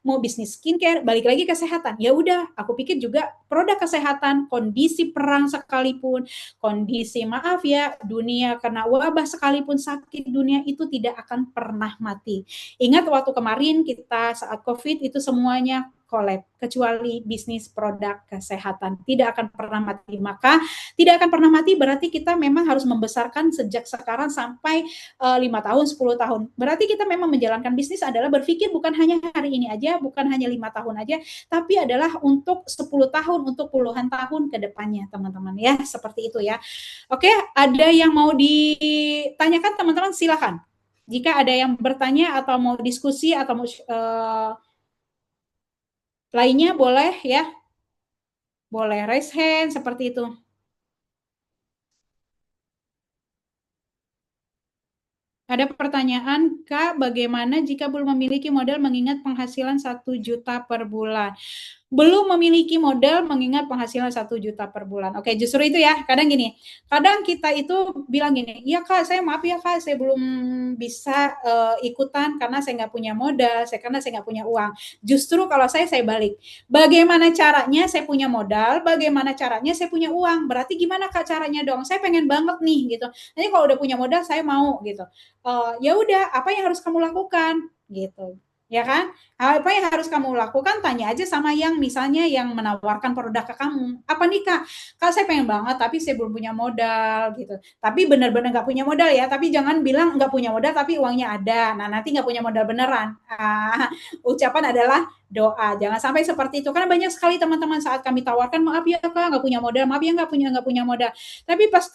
Mau bisnis skincare, balik lagi kesehatan. Ya udah, aku pikir juga produk kesehatan, kondisi perang sekalipun, kondisi maaf ya, dunia kena wabah sekalipun, sakit dunia itu tidak akan pernah mati. Ingat waktu kemarin kita saat COVID itu semuanya collab, kecuali bisnis produk kesehatan tidak akan pernah mati. Maka tidak akan pernah mati berarti kita memang harus membesarkan sejak sekarang sampai 5 tahun, 10 tahun. Berarti kita memang menjalankan bisnis adalah berpikir bukan hanya hari ini aja, bukan hanya 5 tahun aja, tapi adalah untuk 10 tahun, untuk puluhan tahun ke depannya, teman-teman ya. Seperti itu ya. Oke, ada yang mau ditanyakan teman-teman silakan. Jika ada yang bertanya atau mau diskusi atau mau lainnya boleh ya. Boleh raise hand seperti itu. Ada pertanyaan, Kak, bagaimana jika belum memiliki modal mengingat penghasilan 1 juta per bulan? Belum memiliki modal mengingat penghasilan 1 juta per bulan. Oke, justru itu ya. Kadang gini, kadang kita itu bilang gini, iya Kak, saya maaf ya Kak, saya belum bisa ikutan karena saya nggak punya modal, karena saya nggak punya uang. Justru kalau saya balik. Bagaimana caranya saya punya modal, bagaimana caranya saya punya uang. Berarti gimana Kak caranya dong? Saya pengen banget nih gitu. Nanti kalau udah punya modal saya mau gitu. Ya udah, apa yang harus kamu lakukan gitu, ya kan? Apa yang harus kamu lakukan, tanya aja sama yang misalnya yang menawarkan produk ke kamu. Apa nih Kak? Kak saya pengen banget tapi saya belum punya modal gitu. Tapi benar-benar nggak punya modal ya. Tapi jangan bilang nggak punya modal tapi uangnya ada. Nah nanti nggak punya modal beneran. Ucapan adalah doa. Jangan sampai seperti itu. Karena banyak sekali teman-teman saat kami tawarkan, maaf ya Kak, nggak punya modal, maaf ya nggak punya modal. Tapi pas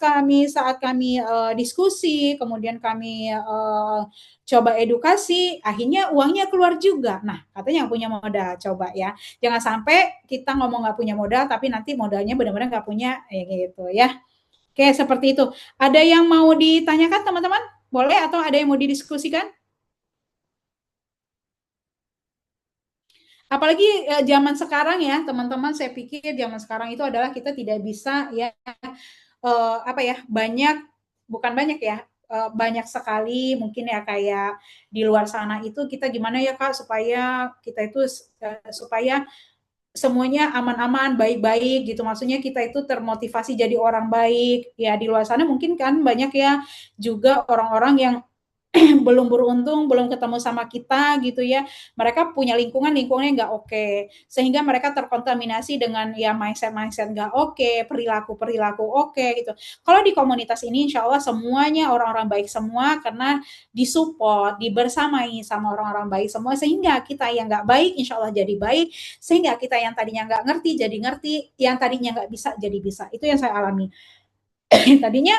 saat kami diskusi, kemudian kami coba edukasi, akhirnya uangnya keluar juga. Nah, katanya nggak punya modal, coba ya. Jangan sampai kita ngomong nggak punya modal, tapi nanti modalnya benar-benar nggak punya, ya gitu ya. Oke, seperti itu. Ada yang mau ditanyakan teman-teman? Boleh atau ada yang mau didiskusikan? Apalagi zaman sekarang ya, teman-teman, saya pikir zaman sekarang itu adalah kita tidak bisa ya apa ya, bukan banyak ya, banyak sekali mungkin ya kayak di luar sana itu kita gimana ya Kak supaya kita itu supaya semuanya aman-aman, baik-baik gitu. Maksudnya kita itu termotivasi jadi orang baik. Ya di luar sana mungkin kan banyak ya juga orang-orang yang belum beruntung, belum ketemu sama kita gitu ya. Mereka punya lingkungannya nggak oke, sehingga mereka terkontaminasi dengan ya mindset-mindset nggak oke, perilaku-perilaku oke gitu. Kalau di komunitas ini insya Allah semuanya orang-orang baik semua karena disupport, dibersamai sama orang-orang baik semua sehingga kita yang nggak baik insya Allah jadi baik, sehingga kita yang tadinya nggak ngerti jadi ngerti, yang tadinya nggak bisa jadi bisa. Itu yang saya alami. Tadinya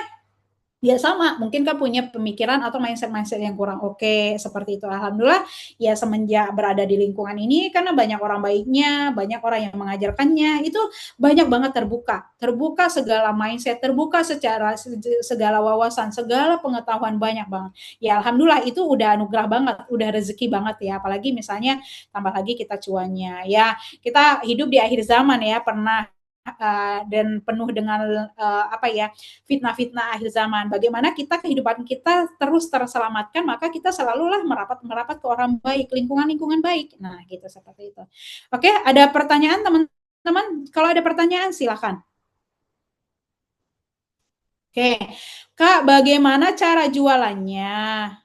ya sama, mungkin kan punya pemikiran atau mindset-mindset yang kurang oke, seperti itu. Alhamdulillah, ya semenjak berada di lingkungan ini, karena banyak orang baiknya, banyak orang yang mengajarkannya, itu banyak banget terbuka. Terbuka segala mindset, terbuka secara segala wawasan, segala pengetahuan banyak banget. Ya Alhamdulillah itu udah anugerah banget, udah rezeki banget ya. Apalagi misalnya tambah lagi kita cuannya. Ya kita hidup di akhir zaman ya, pernah dan penuh dengan apa ya fitnah-fitnah akhir zaman. Bagaimana kita kehidupan kita terus terselamatkan, maka kita selalulah merapat merapat ke orang baik, lingkungan-lingkungan baik. Nah, gitu seperti itu. Oke, ada pertanyaan teman-teman? Kalau ada pertanyaan silakan. Oke, Kak, bagaimana cara jualannya?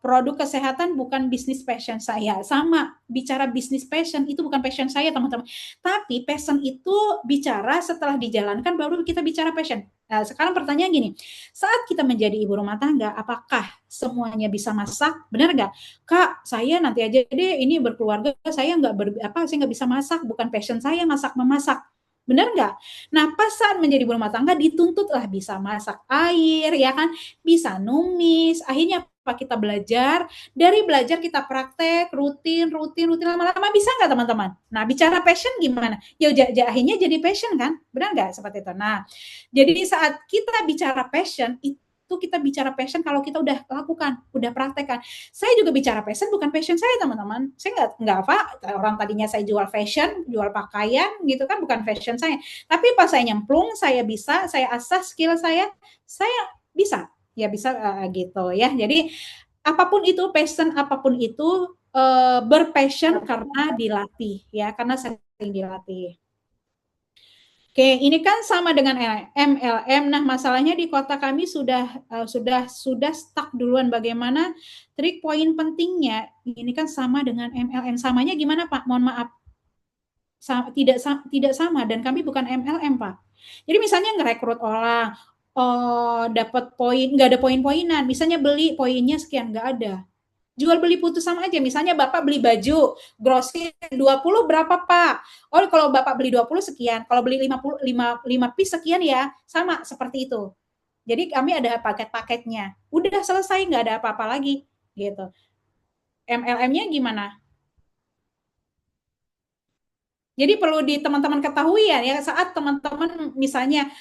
Produk kesehatan bukan bisnis passion saya. Sama, bicara bisnis passion itu bukan passion saya, teman-teman. Tapi passion itu bicara setelah dijalankan baru kita bicara passion. Nah, sekarang pertanyaan gini, saat kita menjadi ibu rumah tangga, apakah semuanya bisa masak? Benar nggak? Kak, saya nanti aja deh ini berkeluarga, saya nggak bisa masak, bukan passion saya masak memasak. Benar nggak? Nah, pas saat menjadi ibu rumah tangga dituntutlah bisa masak air, ya kan? Bisa numis. Akhirnya apa kita belajar, dari belajar kita praktek, rutin, rutin, rutin, lama-lama bisa nggak teman-teman? Nah, bicara passion gimana? Ya, akhirnya jadi passion kan? Benar nggak seperti itu? Nah, jadi saat kita bicara passion, itu kita bicara passion kalau kita udah lakukan, udah praktekkan. Saya juga bicara passion, bukan passion saya teman-teman. Saya nggak apa, orang tadinya saya jual fashion, jual pakaian gitu kan, bukan fashion saya. Tapi pas saya nyemplung, saya bisa, saya asah skill saya bisa ya bisa gitu ya. Jadi apapun itu passion apapun itu berpassion karena dilatih ya, karena sering dilatih. Oke, ini kan sama dengan MLM. Nah, masalahnya di kota kami sudah stuck duluan. Bagaimana trik poin pentingnya? Ini kan sama dengan MLM. Samanya gimana, Pak? Mohon maaf. Tidak sama dan kami bukan MLM, Pak. Jadi misalnya ngerekrut orang, dapat poin, nggak ada poin-poinan. Misalnya beli poinnya sekian, nggak ada. Jual beli putus sama aja. Misalnya Bapak beli baju, grosir 20 berapa Pak? Oh, kalau Bapak beli 20 sekian, kalau beli 50 5 piece sekian ya, sama seperti itu. Jadi kami ada paket-paketnya. Udah selesai, nggak ada apa-apa lagi gitu. MLM-nya gimana? Jadi perlu di teman-teman ketahui ya saat teman-teman misalnya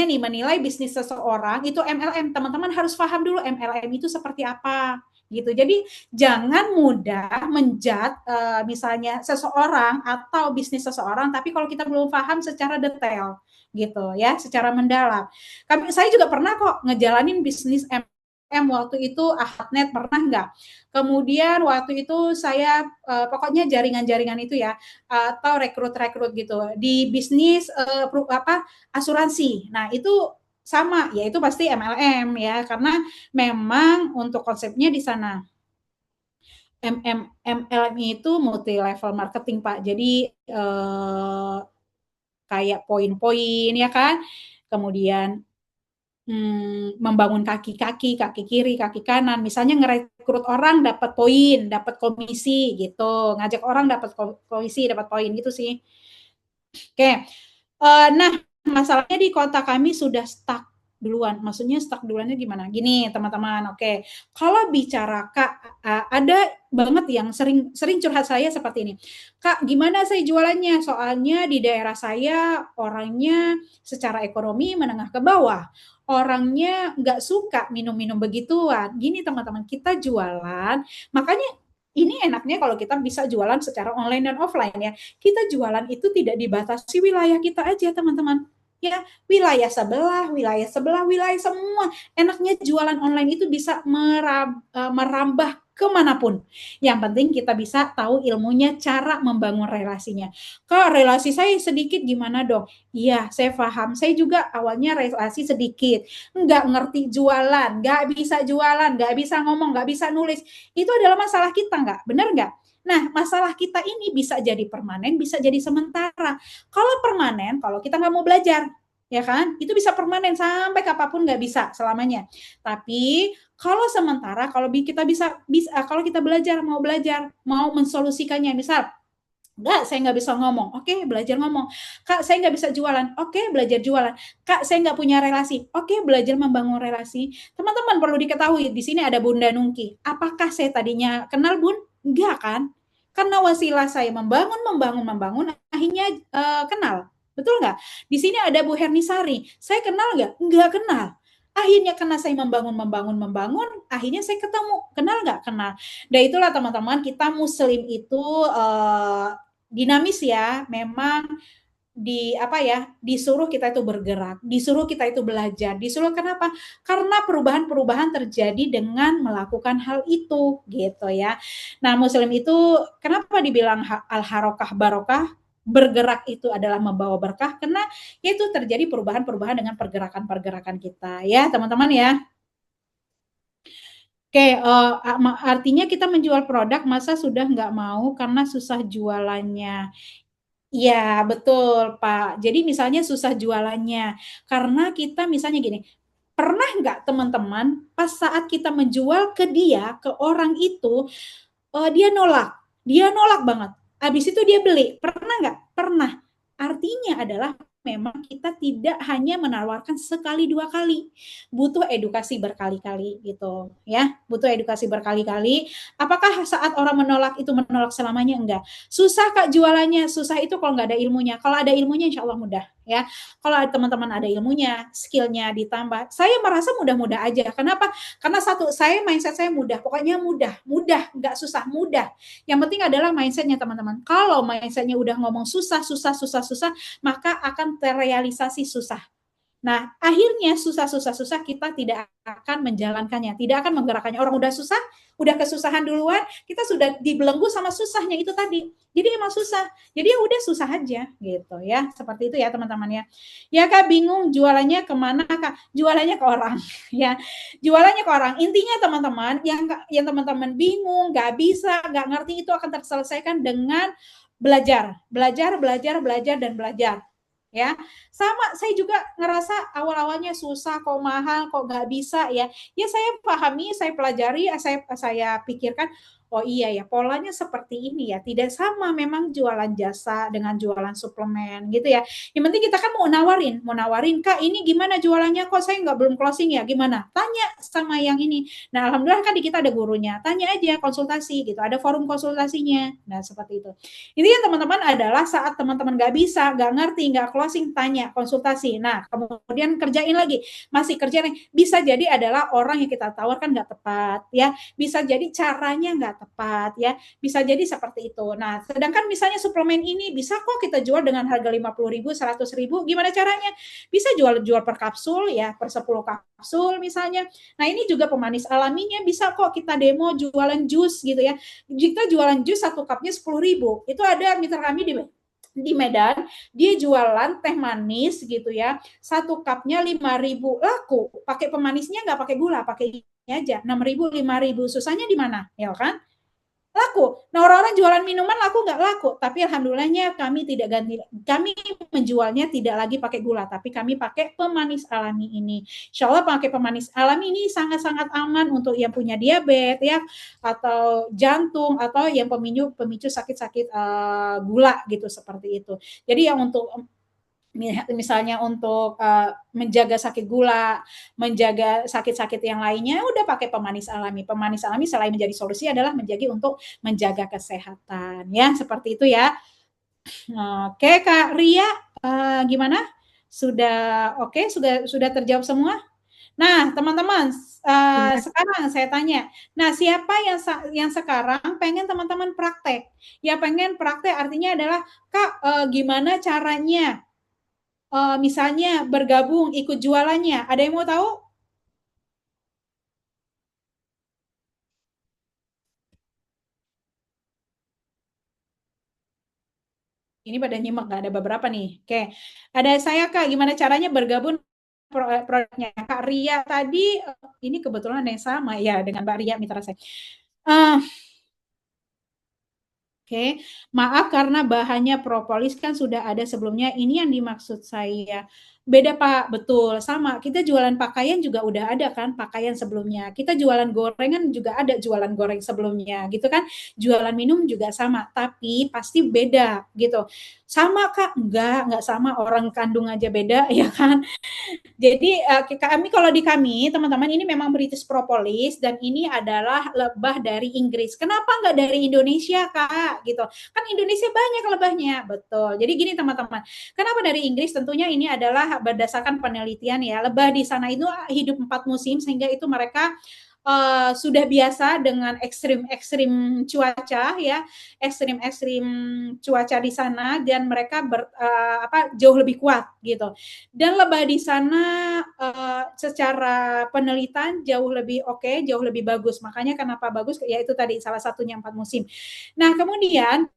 nih menilai bisnis seseorang itu MLM, teman-teman harus paham dulu MLM itu seperti apa gitu. Jadi jangan mudah menjat misalnya seseorang atau bisnis seseorang, tapi kalau kita belum paham secara detail gitu ya, secara mendalam. Saya juga pernah kok ngejalanin bisnis waktu itu Ahadnet, pernah nggak? Kemudian waktu itu saya pokoknya jaringan-jaringan itu ya, atau rekrut-rekrut gitu di bisnis asuransi. Nah, itu sama, yaitu pasti MLM ya, karena memang untuk konsepnya di sana. MLM itu multi level marketing, Pak. Jadi kayak poin-poin ya kan. Kemudian membangun kaki kiri, kaki kanan. Misalnya ngerekrut orang dapat poin, dapat komisi gitu. Ngajak orang dapat komisi, dapat poin gitu sih. Oke. Nah, masalahnya di kota kami sudah stuck duluan. Maksudnya stuck duluannya gimana? Gini, teman-teman. Oke. Kalau bicara Kak, ada banget yang sering sering curhat saya seperti ini. Kak, gimana saya jualannya? Soalnya di daerah saya orangnya secara ekonomi menengah ke bawah. Orangnya nggak suka minum-minum begituan. Gini teman-teman, kita jualan, makanya ini enaknya kalau kita bisa jualan secara online dan offline ya. Kita jualan itu tidak dibatasi wilayah kita aja teman-teman. Ya, wilayah sebelah, wilayah sebelah, wilayah semua. Enaknya jualan online itu bisa merambah kemanapun. Yang penting kita bisa tahu ilmunya, cara membangun relasinya. Kak, relasi saya sedikit gimana dong? Iya, saya paham. Saya juga awalnya relasi sedikit. Nggak ngerti jualan, nggak bisa jualan, nggak bisa ngomong, nggak bisa nulis. Itu adalah masalah kita, nggak? Benar nggak? Nah, masalah kita ini bisa jadi permanen, bisa jadi sementara. Kalau permanen, kalau kita nggak mau belajar, ya kan? Itu bisa permanen sampai kapanpun nggak bisa selamanya. Tapi kalau sementara, kalau kita bisa kalau kita belajar, mau mensolusikannya, misal Enggak, saya nggak bisa ngomong. Oke, belajar ngomong. Kak, saya nggak bisa jualan. Oke, belajar jualan. Kak, saya nggak punya relasi. Oke, belajar membangun relasi. Teman-teman perlu diketahui, di sini ada Bunda Nungki. Apakah saya tadinya kenal Bun? Enggak kan? Karena wasilah saya membangun, akhirnya kenal. Betul nggak? Di sini ada Bu Hernisari. Saya kenal nggak? Nggak kenal. Akhirnya karena saya membangun, akhirnya saya ketemu. Kenal nggak? Kenal. Dan itulah teman-teman, kita Muslim itu dinamis ya, memang disuruh kita itu bergerak, disuruh kita itu belajar, disuruh kenapa? Karena perubahan-perubahan terjadi dengan melakukan hal itu, gitu ya. Nah, Muslim itu kenapa dibilang al-harokah barokah? Bergerak itu adalah membawa berkah, karena itu terjadi perubahan-perubahan dengan pergerakan-pergerakan kita, ya teman-teman ya. Oke, artinya kita menjual produk masa sudah nggak mau karena susah jualannya. Iya, betul, Pak. Jadi misalnya susah jualannya, karena kita misalnya gini, pernah nggak teman-teman pas saat kita menjual ke dia, ke orang itu, dia nolak banget. Habis itu dia beli, pernah nggak? Pernah. Artinya adalah memang kita tidak hanya menawarkan sekali dua kali, butuh edukasi berkali-kali gitu ya, butuh edukasi berkali-kali. Apakah saat orang menolak itu menolak selamanya? Enggak. Susah Kak jualannya, susah itu kalau nggak ada ilmunya. Kalau ada ilmunya insya Allah mudah ya. Kalau teman-teman ada ilmunya, skillnya ditambah, saya merasa mudah-mudah aja. Kenapa? Karena satu, mindset saya mudah, pokoknya mudah, nggak susah, mudah. Yang penting adalah mindsetnya teman-teman. Kalau mindsetnya udah ngomong susah, maka akan terrealisasi susah. Nah, akhirnya susah kita tidak akan menjalankannya, tidak akan menggerakkannya. Orang udah susah, udah kesusahan duluan, kita sudah dibelenggu sama susahnya itu tadi. Jadi emang susah. Jadi ya udah susah aja gitu ya. Seperti itu ya teman-teman ya. Ya Kak bingung jualannya kemana Kak? Jualannya ke orang ya. Jualannya ke orang. Intinya teman-teman yang teman-teman bingung, nggak bisa, nggak ngerti itu akan terselesaikan dengan belajar, dan belajar ya. Sama saya juga ngerasa awal-awalnya susah, kok mahal, kok nggak bisa ya. Ya saya pahami, saya pelajari, saya pikirkan, oh iya ya polanya seperti ini ya. Tidak sama memang jualan jasa dengan jualan suplemen gitu ya. Yang penting kita kan mau nawarin Kak ini gimana jualannya kok saya nggak belum closing ya gimana? Tanya sama yang ini. Nah alhamdulillah kan di kita ada gurunya. Tanya aja konsultasi gitu. Ada forum konsultasinya. Nah seperti itu. Intinya teman-teman adalah saat teman-teman nggak bisa, nggak ngerti, nggak closing, tanya, konsultasi. Nah, kemudian kerjain lagi. Masih kerjain, bisa jadi adalah orang yang kita tawarkan nggak tepat, ya. Bisa jadi caranya nggak tepat, ya. Bisa jadi seperti itu. Nah, sedangkan misalnya suplemen ini bisa kok kita jual dengan harga 50.000, 100.000. Gimana caranya? Bisa jual per kapsul, ya, per 10 kapsul misalnya. Nah, ini juga pemanis alaminya bisa kok kita demo jualan jus gitu ya. Jika jualan jus satu cupnya 10.000, itu ada mitra kami di Medan, dia jualan teh manis gitu ya, satu cupnya 5.000 laku, pakai pemanisnya nggak pakai gula, pakai ini aja 6.000, 5.000, susahnya di mana, ya kan? laku. Nah, orang-orang jualan minuman laku nggak laku, tapi alhamdulillahnya kami tidak ganti, kami menjualnya tidak lagi pakai gula, tapi kami pakai pemanis alami ini. Insya Allah pakai pemanis alami ini sangat-sangat aman untuk yang punya diabetes ya, atau jantung, atau yang pemicu pemicu sakit-sakit gula gitu seperti itu. Jadi yang untuk misalnya untuk menjaga sakit gula, menjaga sakit-sakit yang lainnya, udah pakai pemanis alami. Pemanis alami selain menjadi solusi adalah untuk menjaga kesehatan, ya seperti itu ya. Oke, Kak Ria, gimana? Sudah oke? Sudah terjawab semua? Nah, teman-teman, Iya, sekarang saya tanya. Nah, siapa yang sekarang pengen teman-teman praktek? Ya pengen praktek artinya adalah, Kak, gimana caranya misalnya bergabung ikut jualannya, ada yang mau tahu? Ini pada nyimak, nggak ada beberapa nih. Oke, ada saya Kak, gimana caranya bergabung produknya Kak Ria tadi, ini kebetulan ada yang sama ya dengan Mbak Ria mitra saya. Eh, Oke, maaf karena bahannya propolis kan sudah ada sebelumnya. Ini yang dimaksud saya. Beda Pak, betul. Sama, kita jualan pakaian juga udah ada kan, pakaian sebelumnya. Kita jualan gorengan juga ada jualan goreng sebelumnya, gitu kan. Jualan minum juga sama, tapi pasti beda gitu. Sama Kak? Enggak sama. Orang kandung aja beda, ya kan? Jadi kami kalau di kami teman-teman ini memang British Propolis dan ini adalah lebah dari Inggris. Kenapa nggak dari Indonesia Kak? Gitu. Kan Indonesia banyak lebahnya, betul. Jadi gini teman-teman, kenapa dari Inggris? Tentunya ini adalah berdasarkan penelitian ya. Lebah di sana itu hidup 4 musim sehingga itu mereka sudah biasa dengan ekstrim-ekstrim cuaca ya, ekstrim-ekstrim cuaca di sana dan mereka jauh lebih kuat gitu. Dan lebah di sana secara penelitian jauh lebih oke, jauh lebih bagus. Makanya kenapa bagus? Ya itu tadi salah satunya 4 musim. Nah kemudian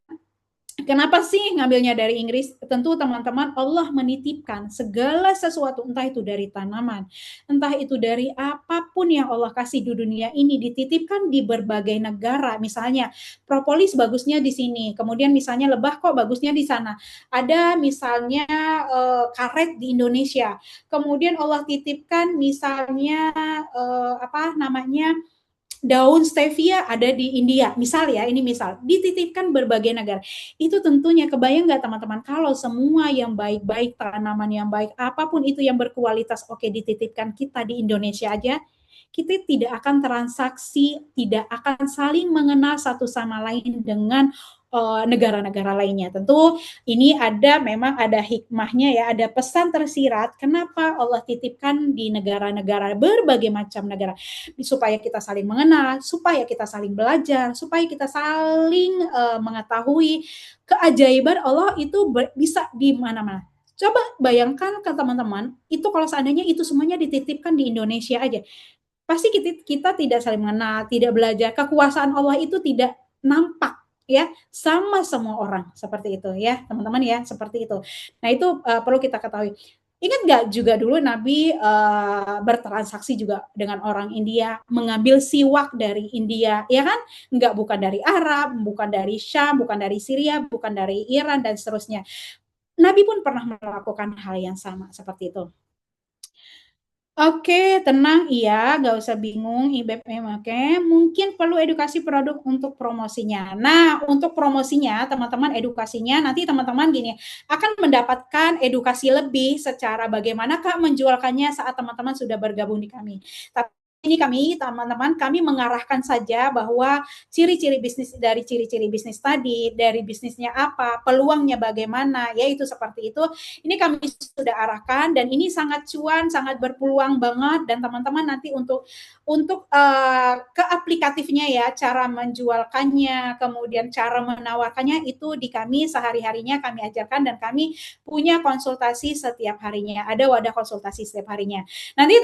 kenapa sih ngambilnya dari Inggris? Tentu teman-teman Allah menitipkan segala sesuatu, entah itu dari tanaman, entah itu dari apapun yang Allah kasih di dunia ini dititipkan di berbagai negara. Misalnya propolis bagusnya di sini, kemudian misalnya lebah kok bagusnya di sana. Ada misalnya karet di Indonesia, kemudian Allah titipkan misalnya apa namanya daun stevia ada di India, misal ya, ini misal, dititipkan berbagai negara. Itu tentunya kebayang nggak teman-teman, kalau semua yang baik-baik, tanaman yang baik, apapun itu yang berkualitas, oke dititipkan kita di Indonesia aja, kita tidak akan transaksi, tidak akan saling mengenal satu sama lain dengan negara-negara lainnya. Tentu ini memang ada hikmahnya ya, ada pesan tersirat kenapa Allah titipkan di negara-negara, berbagai macam negara, supaya kita saling mengenal, supaya kita saling belajar, supaya kita saling mengetahui keajaiban Allah itu bisa di mana-mana. Coba bayangkan ke teman-teman, itu kalau seandainya itu semuanya dititipkan di Indonesia aja, pasti kita tidak saling mengenal, tidak belajar. Kekuasaan Allah itu tidak nampak ya sama semua orang seperti itu ya teman-teman ya seperti itu. Nah itu perlu kita ketahui. Ingat nggak juga dulu Nabi bertransaksi juga dengan orang India, mengambil siwak dari India, ya kan? Nggak, bukan dari Arab, bukan dari Syam, bukan dari Syria, bukan dari Iran dan seterusnya. Nabi pun pernah melakukan hal yang sama seperti itu. Oke, tenang, iya, nggak usah bingung, IBM, oke. Mungkin perlu edukasi produk untuk promosinya. Nah, untuk promosinya, teman-teman, edukasinya, nanti teman-teman gini, akan mendapatkan edukasi lebih secara bagaimana Kak menjualkannya saat teman-teman sudah bergabung di kami. Tapi ini kami, teman-teman, kami mengarahkan saja bahwa ciri-ciri bisnis, dari ciri-ciri bisnis tadi, dari bisnisnya apa, peluangnya bagaimana, ya itu seperti itu. Ini kami sudah arahkan dan ini sangat cuan, sangat berpeluang banget dan teman-teman nanti untuk ke aplikatifnya ya, cara menjualkannya, kemudian cara menawarkannya itu di kami sehari-harinya kami ajarkan dan kami punya konsultasi setiap harinya. Ada wadah konsultasi setiap harinya. Nanti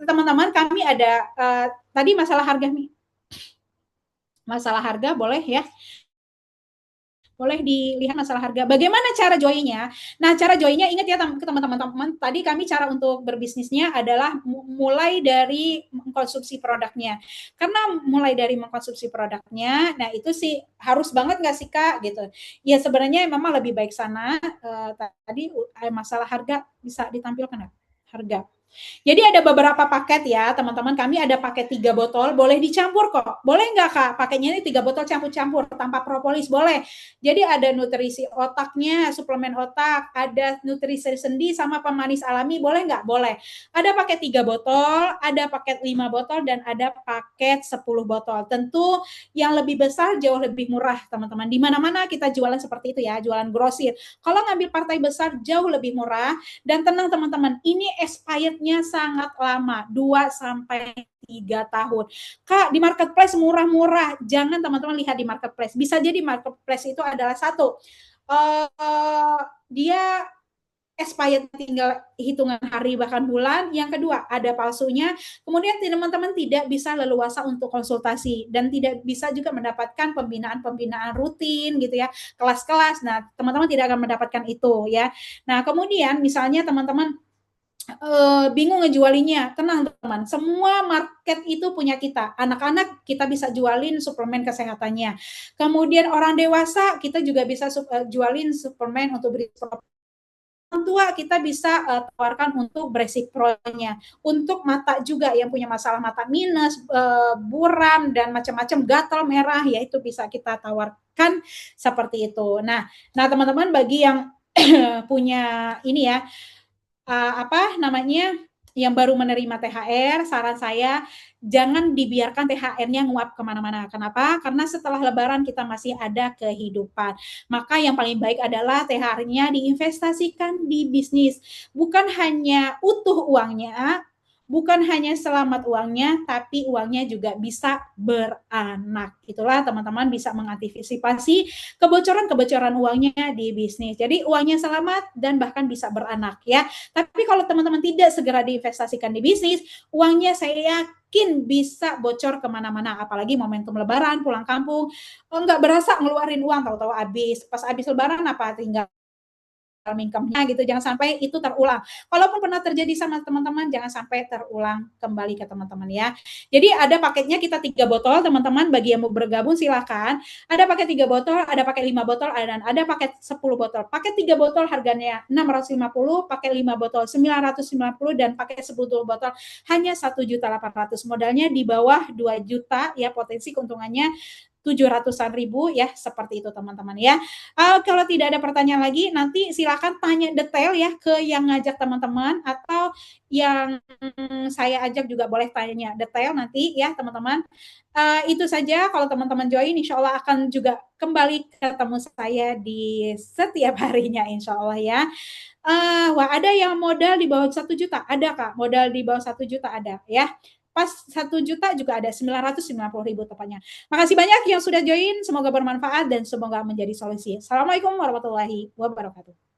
teman-teman kami ada tadi masalah harga nih. Masalah harga boleh ya? boleh dilihat masalah harga. Bagaimana cara joinnya? Nah, cara joinnya ingat ya teman-teman, tadi kami cara untuk berbisnisnya adalah mulai dari mengkonsumsi produknya. Karena mulai dari mengkonsumsi produknya, nah itu sih harus banget nggak sih Kak gitu. Ya sebenarnya memang lebih baik sana tadi masalah harga bisa ditampilkan nggak? Harga. Jadi ada beberapa paket ya teman-teman, kami ada paket 3 botol, boleh dicampur kok. Boleh nggak Kak? Paketnya ini 3 botol campur-campur tanpa propolis, boleh. Jadi ada nutrisi otaknya, suplemen otak, ada nutrisi sendi sama pemanis alami, boleh nggak? Boleh. Ada paket 3 botol, ada paket 5 botol, dan ada paket 10 botol. Tentu yang lebih besar jauh lebih murah teman-teman. Di mana-mana kita jualan seperti itu ya, jualan grosir. Kalau ngambil partai besar jauh lebih murah, dan tenang teman-teman, ini expirednya sangat lama, 2 sampai 3 tahun. Kak, di marketplace murah-murah. Jangan teman-teman lihat di marketplace. Bisa jadi marketplace itu adalah satu, dia expired tinggal hitungan hari bahkan bulan. Yang kedua, ada palsunya. Kemudian teman-teman tidak bisa leluasa untuk konsultasi dan tidak bisa juga mendapatkan pembinaan rutin gitu ya, kelas-kelas. Nah, teman-teman tidak akan mendapatkan itu ya. Nah, kemudian misalnya teman-teman bingung ngejualinnya, tenang teman, semua market itu punya kita. Anak-anak kita bisa jualin suplemen kesehatannya. Kemudian orang dewasa kita juga bisa jualin suplemen untuk beri orang tua kita bisa tawarkan untuk Basic Pro-nya. Untuk mata juga yang punya masalah mata minus, buram dan macam-macam gatal merah ya itu bisa kita tawarkan seperti itu. Nah teman-teman bagi yang punya ini ya apa namanya yang baru menerima THR, saran saya jangan dibiarkan THR-nya nguap kemana-mana. Kenapa? Karena setelah Lebaran kita masih ada kehidupan. Maka yang paling baik adalah THR-nya diinvestasikan di bisnis. Bukan hanya utuh uangnya, bukan hanya selamat uangnya, tapi uangnya juga bisa beranak. Itulah teman-teman bisa mengantisipasi kebocoran-kebocoran uangnya di bisnis. Jadi uangnya selamat dan bahkan bisa beranak ya. Tapi kalau teman-teman tidak segera diinvestasikan di bisnis, uangnya saya yakin bisa bocor kemana-mana. Apalagi momentum Lebaran, pulang kampung, nggak berasa ngeluarin uang, tahu-tahu habis. Pas habis Lebaran apa tinggal income-nya gitu, jangan sampai itu terulang. Kalaupun pernah terjadi sama teman-teman, jangan sampai terulang kembali ke teman-teman ya. Jadi ada paketnya kita 3 botol, teman-teman bagi yang mau bergabung silahkan. Ada paket 3 botol, ada paket 5 botol, dan ada paket 10 botol. Paket 3 botol harganya 650, paket 5 botol 990, dan paket 10 botol hanya 1.800.000. Modalnya di bawah 2 juta ya, potensi keuntungannya 700-an ribu ya, seperti itu teman-teman ya. Kalau tidak ada pertanyaan lagi, nanti silakan tanya detail ya ke yang ngajak teman-teman, atau yang saya ajak juga boleh tanya detail nanti ya teman-teman. Itu saja, kalau teman-teman join insya Allah akan juga kembali ketemu saya di setiap harinya insya Allah ya. Wah ada yang modal di bawah 1 juta, ada Kak, modal di bawah 1 juta ada ya. Pas 1 juta juga ada, 990.000 tepatnya. Makasih banyak yang sudah join, semoga bermanfaat dan semoga menjadi solusi. Assalamualaikum warahmatullahi wabarakatuh.